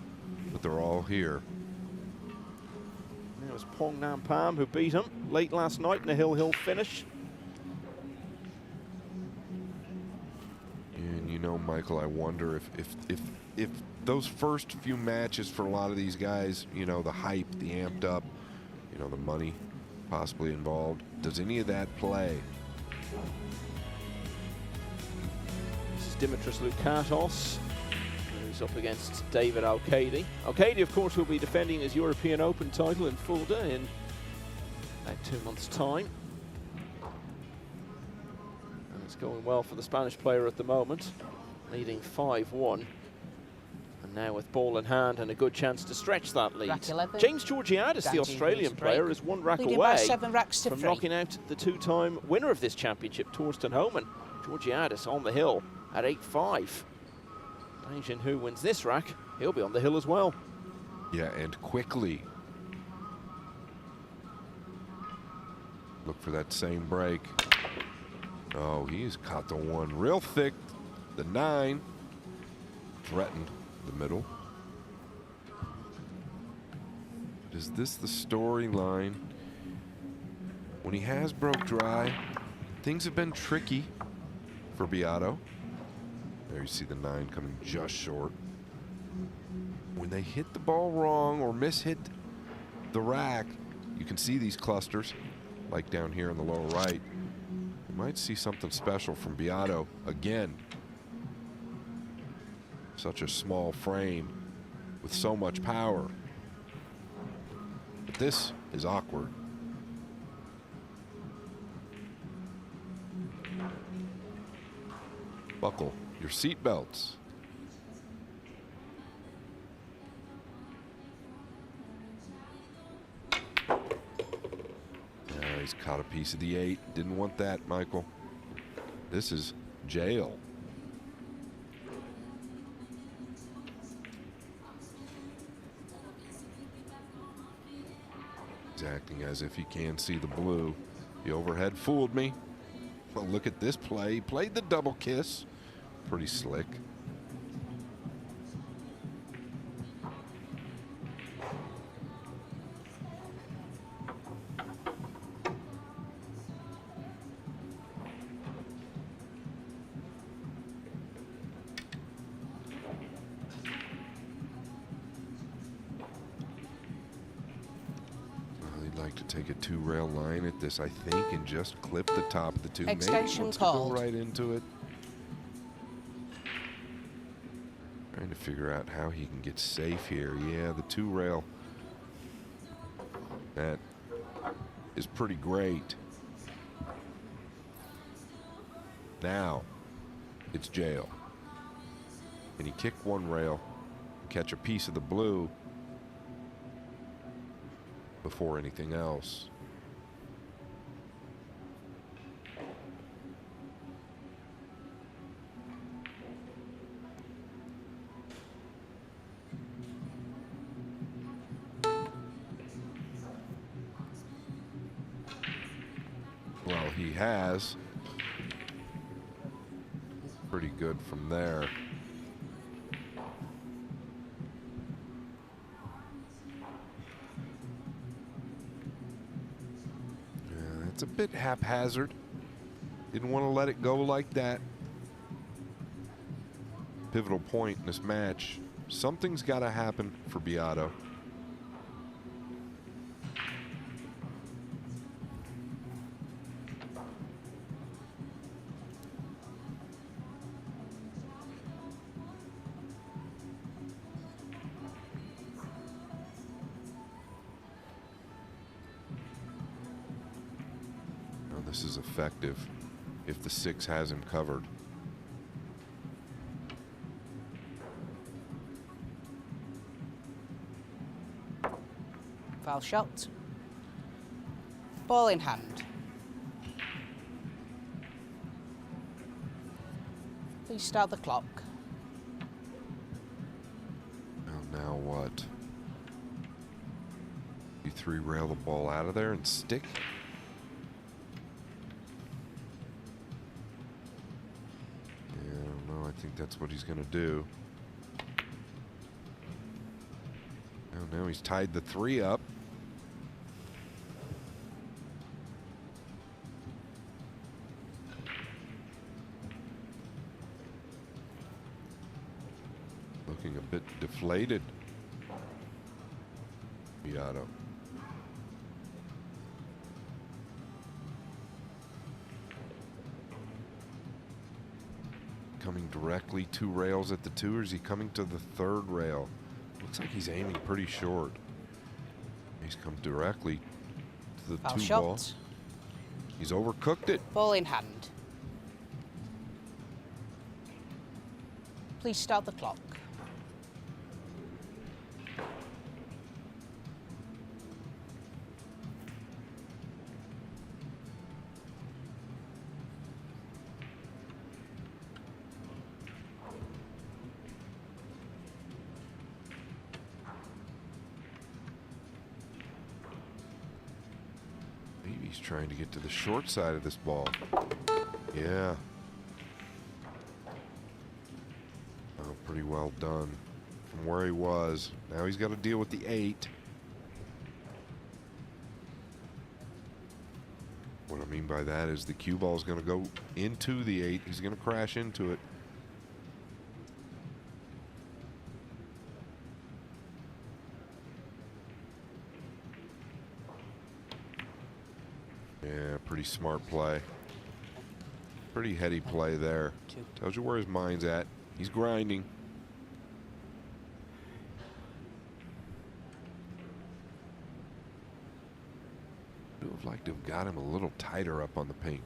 but they're all here. It was Pong Nam Pham who beat him late last night in a hill finish. And you know, Michael, I wonder if those first few matches for a lot of these guys, you know, the hype, the amped up, you know, the money possibly involved, does any of that play? This is Dimitris Loukatos, who's up against David Al-Kaidi. Al-Kaidi, of course, will be defending his European Open title in Fulda in about 2 months' time. And it's going well for the Spanish player at the moment, leading 5-1. And now with ball in hand and a good chance to stretch that lead. Rack 11. James Georgiadis, the Australian player, is 1 rack Leading by away 7 racks to from 3. knocking out the 2-time winner of this championship, Torsten Homan. Georgiadis on the hill at 8-5. Jin Hu wins this rack, he'll be on the hill as well. Yeah, and quickly. Look for that same break. Oh, he's caught the 1 real thick. The 9 threatened the middle. Is this the storyline? When he has broke dry, things have been tricky for Biado. There you see the 9 coming just short. When they hit the ball wrong or miss-hit the rack, you can see these clusters, like down here in the lower right. You might see something special from Biado again. Such a small frame with so much power. But this is awkward. Buckle your seat belts. He's caught a piece of the 8. Didn't want that, Michael. This is jail. He's acting as if he can see the blue. The overhead fooled me. Well, look at this play. He played the double kiss. Pretty slick. Like to take a 2-rail line at this, I think, and just clip the top of the 2. Extension Maybe called. go right into it. Trying to figure out how he can get safe here. Yeah, the 2-rail. That is pretty great. Now, it's jail. Can he kick 1 rail, catch a piece of the blue before anything else? Well, he has. Pretty good from there. It's a bit haphazard. Didn't want to let it go like that. Pivotal point in this match. Something's got to happen for Biado. This is effective if the 6 has him covered. Foul shot. Ball in hand. Please start the clock. Well, now what? 2-3 rail the ball out of there and stick. Yeah, I don't know. I think that's what he's going to do. Oh, now he's tied the 3 up. Looking a bit deflated. Biado. Coming directly 2 rails at the 2, or is he coming to the 3rd rail? Looks like he's aiming pretty short. He's come directly to the Foul 2 shot. ball. He's overcooked it. Ball in hand. Please start the clock. Maybe he's trying to get to the short side of this ball. Yeah. Oh, pretty well done from where he was. Now he's got to deal with the 8. What I mean by that is the cue ball is going to go into the 8. He's going to crash into it. Yeah, pretty smart play. Pretty heady play there. Tells you where his mind's at. He's grinding. Would have liked to have got him a little tighter up on the pink.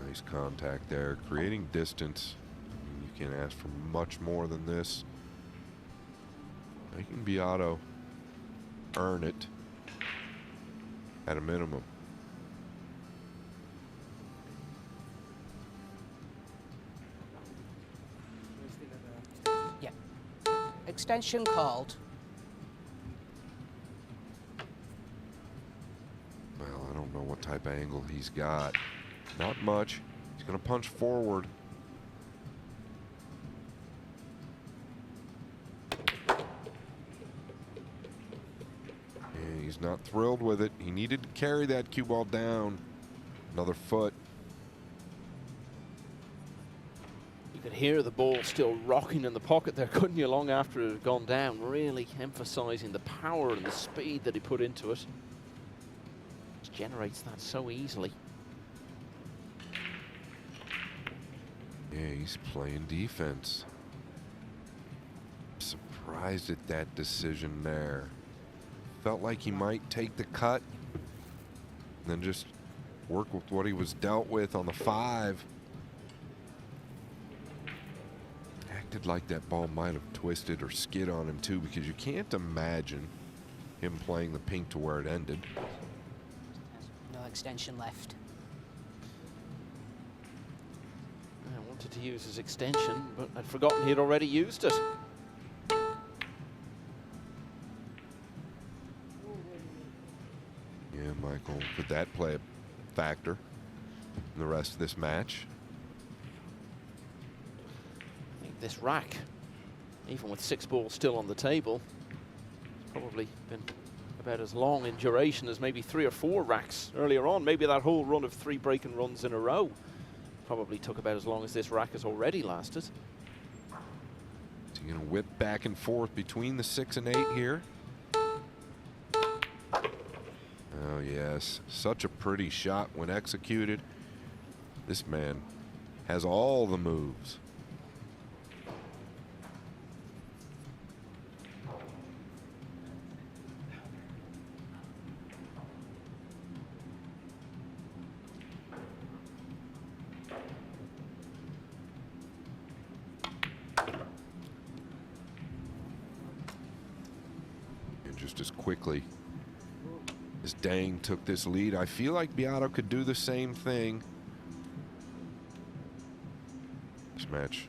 Nice contact there, creating distance. I mean, you can't ask for much more than this. Making Biado earn it at a minimum. Yeah. Extension called. Well, I don't know what type of angle he's got. Not much. He's going to punch forward. And he's not thrilled with it. He needed to carry that cue ball down another foot. You could hear the ball still rocking in the pocket there, couldn't you, long after it had gone down, really emphasizing the power and the speed that he put into it. It generates that so easily. Yeah, he's playing defense. Surprised at that decision there. Felt like he might take the cut and then just work with what he was dealt with on the 5. Acted like that ball might have twisted or skid on him too, because you can't imagine him playing the pink to where it ended. No extension left. I wanted to use his extension, but I'd forgotten he'd already used it. Yeah, Michael, could that play a factor in the rest of this match? I think this rack, even with 6 balls still on the table, has probably been about as long in duration as maybe 3 or 4 racks earlier on. Maybe that whole run of 3 break-and runs in a row probably took about as long as this rack has already lasted. Is he going to whip back and forth between the 6 and 8 here? Oh, yes. Such a pretty shot when executed. This man has all the moves. just as quickly as Dang took this lead. I feel like Biado could do the same thing. This match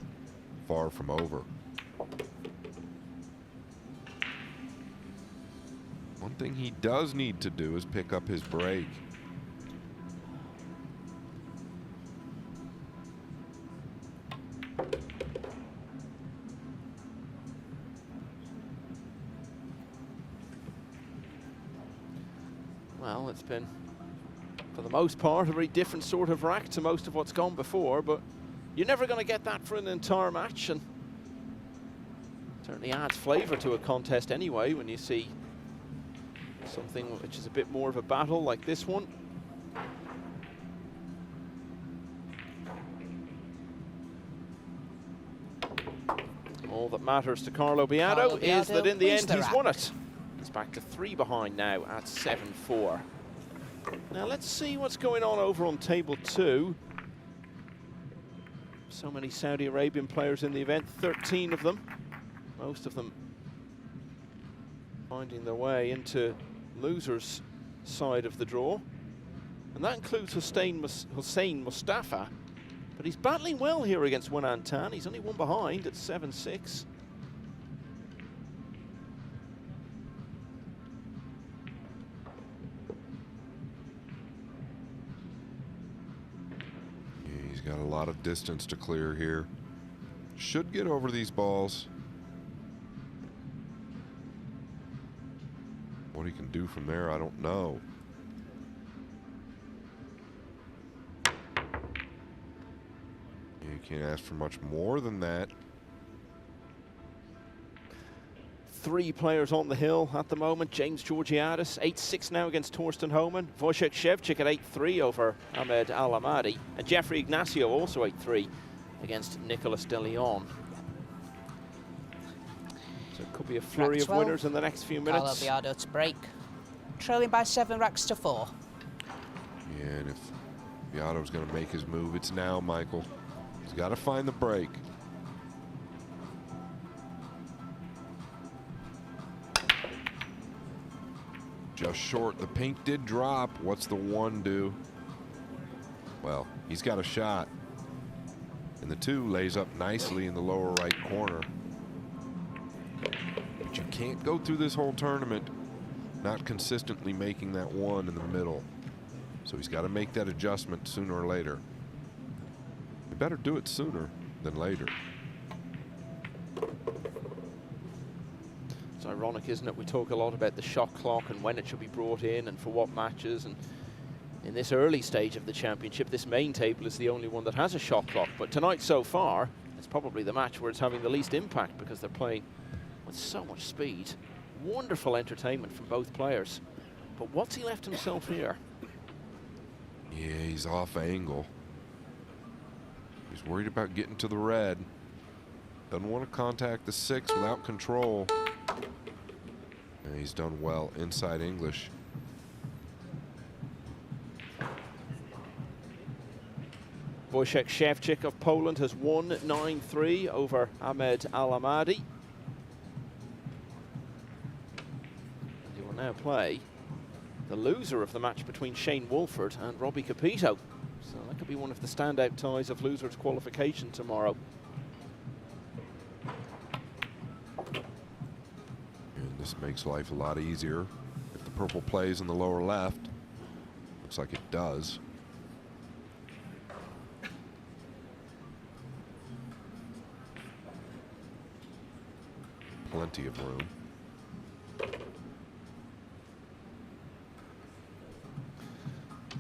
far from over. One thing he does need to do is pick up his break. Well, it's been, for the most part, a very different sort of rack to most of what's gone before, but you're never going to get that for an entire match, and certainly adds flavour to a contest anyway when you see something which is a bit more of a battle like this one. All that matters to Carlo Biado is that in the end he's won it. He's back to 3 behind now at 7-4. Now let's see what's going on over on table 2. So many Saudi Arabian players in the event, 13 of them. Most of them finding their way into losers' side of the draw. And that includes Hussein Mustafa. But he's battling well here against Wenan Tan. He's only 1 behind at 7-6. He's got a lot of distance to clear here. Should get over these balls. What he can do from there, I don't know. You can't ask for much more than that. 3 players on the hill at the moment. James Georgiadis, 8-6 now against Torsten Homan. Wojciech Szewczyk at 8-3 over Ahmed Al-Amadi. And Jeffrey Ignacio also 8-3 against Nicolas de Leon. So it could be a flurry of winners in the next few minutes. Carlo Biado to break, trailing by 7 racks to 4. Yeah, and if Biado's going to make his move, it's now, Michael. He's got to find the break. Just short. The pink did drop. What's the 1 do? Well, he's got a shot. And the 2 lays up nicely in the lower right corner. But you can't go through this whole tournament not consistently making that 1 in the middle. So he's got to make that adjustment sooner or later. You better do it sooner than later. It's ironic, isn't it? We talk a lot about the shot clock and when it should be brought in and for what matches. And in this early stage of the championship, this main table is the only one that has a shot clock. But tonight so far, it's probably the match where it's having the least impact because they're playing with so much speed. Wonderful entertainment from both players. But what's he left himself here? Yeah, he's off angle. He's worried about getting to the red. Doesn't want to contact the 6 without control. And he's done well inside English. Wojciech Szewczyk of Poland has won 9-3 over Ahmed Al-Amadi. He will now play the loser of the match between Shane Wolford and Robbie Capito. So that could be one of the standout ties of losers qualification tomorrow. And this makes life a lot easier if the purple plays in the lower left. Looks like it does. Plenty of room.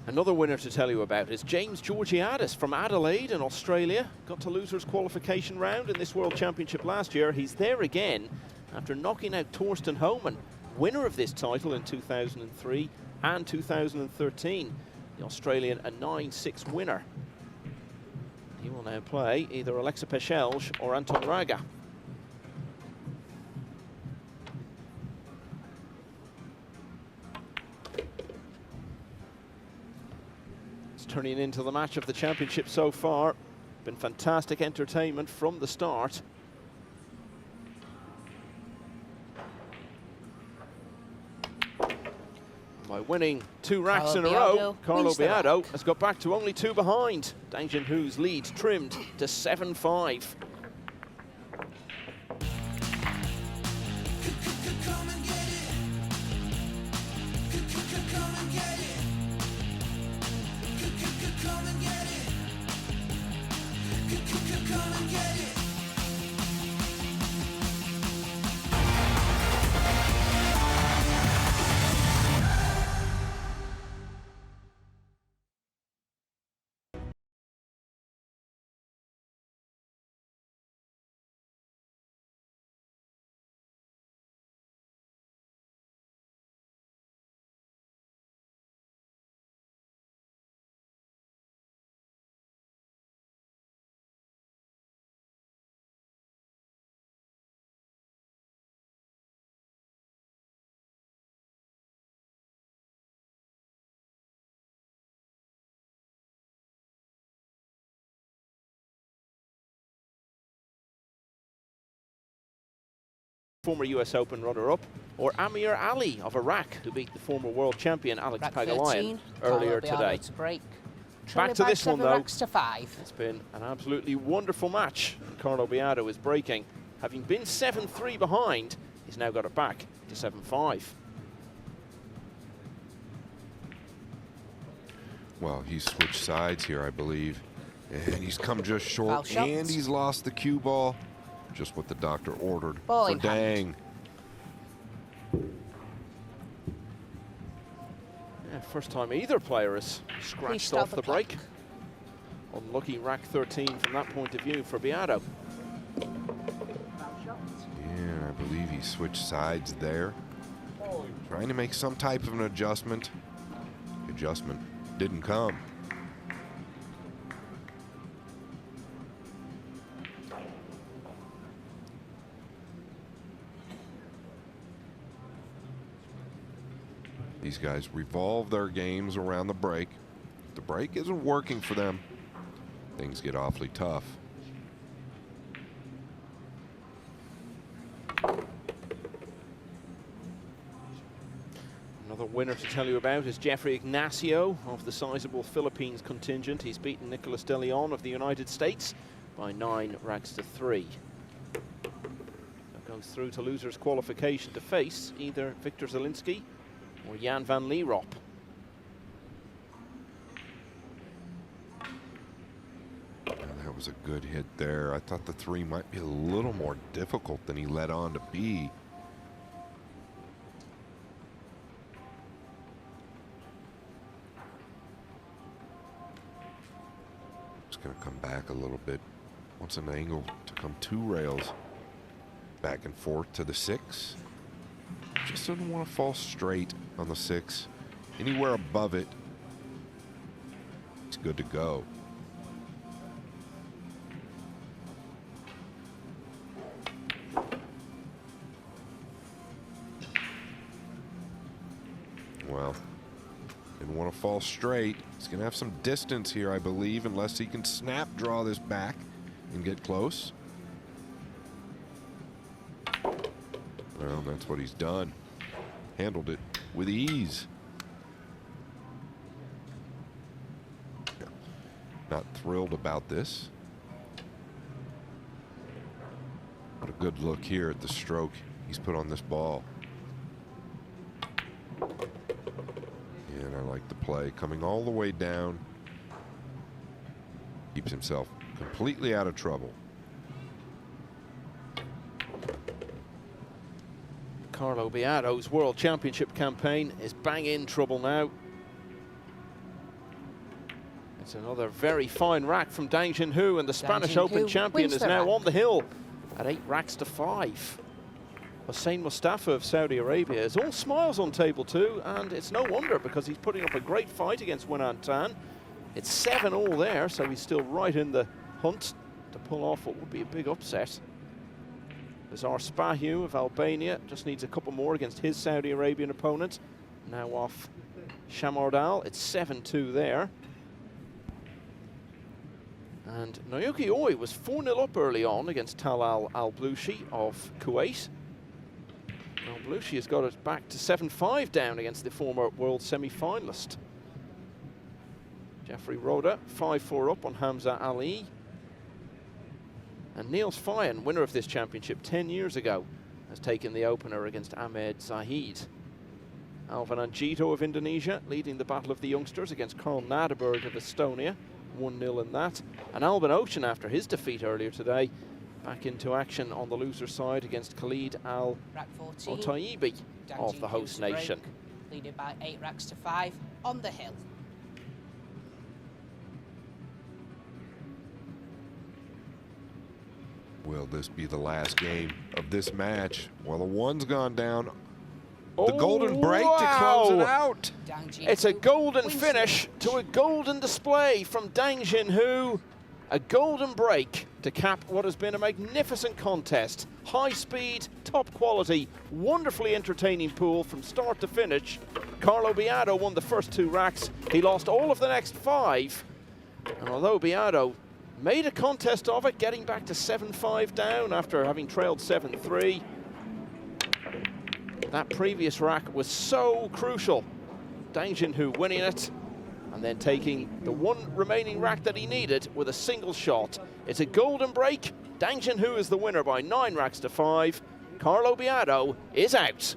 Another winner to tell you about is James Georgiadis from Adelaide in Australia. Got to losers qualification round in this World Championship last year. He's there again after knocking out Torsten Homan, winner of this title in 2003 and 2013. The Australian, a 9-6 winner. He will now play either Alexa Pechelge or Anton Raga. Turning into the match of the championship so far. Been fantastic entertainment from the start. By winning 2 racks Carlo in a row, Biado Carlo wins the Biado rack. has got back to only 2 behind. Jin Hu's lead trimmed to 7-5. Former US Open runner-up, or Amir Ali of Iraq, who beat the former world champion Alex Rack Pagulayan 13, earlier Carlo today. Biado to break. Back Trailing to by this one 7 though. racks to 5. It's been an absolutely wonderful match. Carlo Biado is breaking. Having been 7-3 behind, he's now got it back to 7-5. Well, he's switched sides here, I believe. And he's come just short, Foul shot. and he's lost the cue ball. Just what the doctor ordered Ball for in hand. Dang. Yeah, first time either player has Please scratched stop off the the clock. break. Unlucky rack 13 from that point of view for Biado. Yeah, I believe he switched sides there. Trying to make some type of an adjustment. Adjustment didn't come. These guys revolve their games around the break. If the break isn't working for them, things get awfully tough. Another winner to tell you about is Jeffrey Ignacio of the sizable Philippines contingent. He's beaten Nicolas De Leon of the United States by 9 racks to 3. That goes through to losers qualification to face either Victor Zielinski or Jan van Lierop. That was a good hit there. I thought the 3 might be a little more difficult than he led on to be. Just going to come back a little bit. Wants an angle to come 2 rails. Back and forth to the 6. Just doesn't want to fall straight on the 6. Anywhere above it, it's good to go. Well, didn't want to fall straight. He's going to have some distance here, I believe, unless he can snap draw this back and get close. Well, that's what he's done. Handled it with ease. Not thrilled about this. But a good look here at the stroke he's put on this ball. And I like the play. Coming all the way down. Keeps himself completely out of trouble. Carlo Biado's World Championship campaign is bang in trouble now. It's another very fine rack from Jin Hu, and the Spanish Jin Open Hu champion wins is the now rack. on the hill at 8 racks to 5. Hossein Mustafa of Saudi Arabia is all smiles on table 2, and it's no wonder because he's putting up a great fight against Wenan Tan. It's 7-all there, so he's still right in the hunt to pull off what would be a big upset. Azar Spahiu of Albania just needs a couple more against his Saudi Arabian opponent. Now off Shamardal, it's 7-2 there. And Naoki Oi was 4-0 up early on against Talal Al-Blushi of Kuwait. Well, Belushi has got it back to 7-5 down against the former world semi-finalist. Jeffrey Roda, 5-4 up on Hamza Ali. And Niels Fayen, winner of this championship 10 years ago, has taken the opener against Ahmed Zahid. Alvan Anjito of Indonesia leading the battle of the youngsters against Karl Naderberg of Estonia, 1-0 in that. And Albin Ocean, after his defeat earlier today, back into action on the loser side against Khalid Al-Otaibi of the host nation. Leading by 8 racks to 5 on the hill. Will this be the last game of this match? Well, the one's gone down. The golden break to close it out. It's a golden finish to a golden display from Dang Jin Hu. A golden break to cap what has been a magnificent contest. High speed, top quality, wonderfully entertaining pool from start to finish. Carlo Biado won the first 2 racks. He lost all of the next 5. And although Biado made a contest of it, getting back to 7-5 down after having trailed 7-3, that previous rack was so crucial. Dang Jin Hu winning it and then taking the one remaining rack that he needed with a single shot. It's a golden break. Dang Jin Hu is the winner by 9 racks to 5. Carlo Biado is out.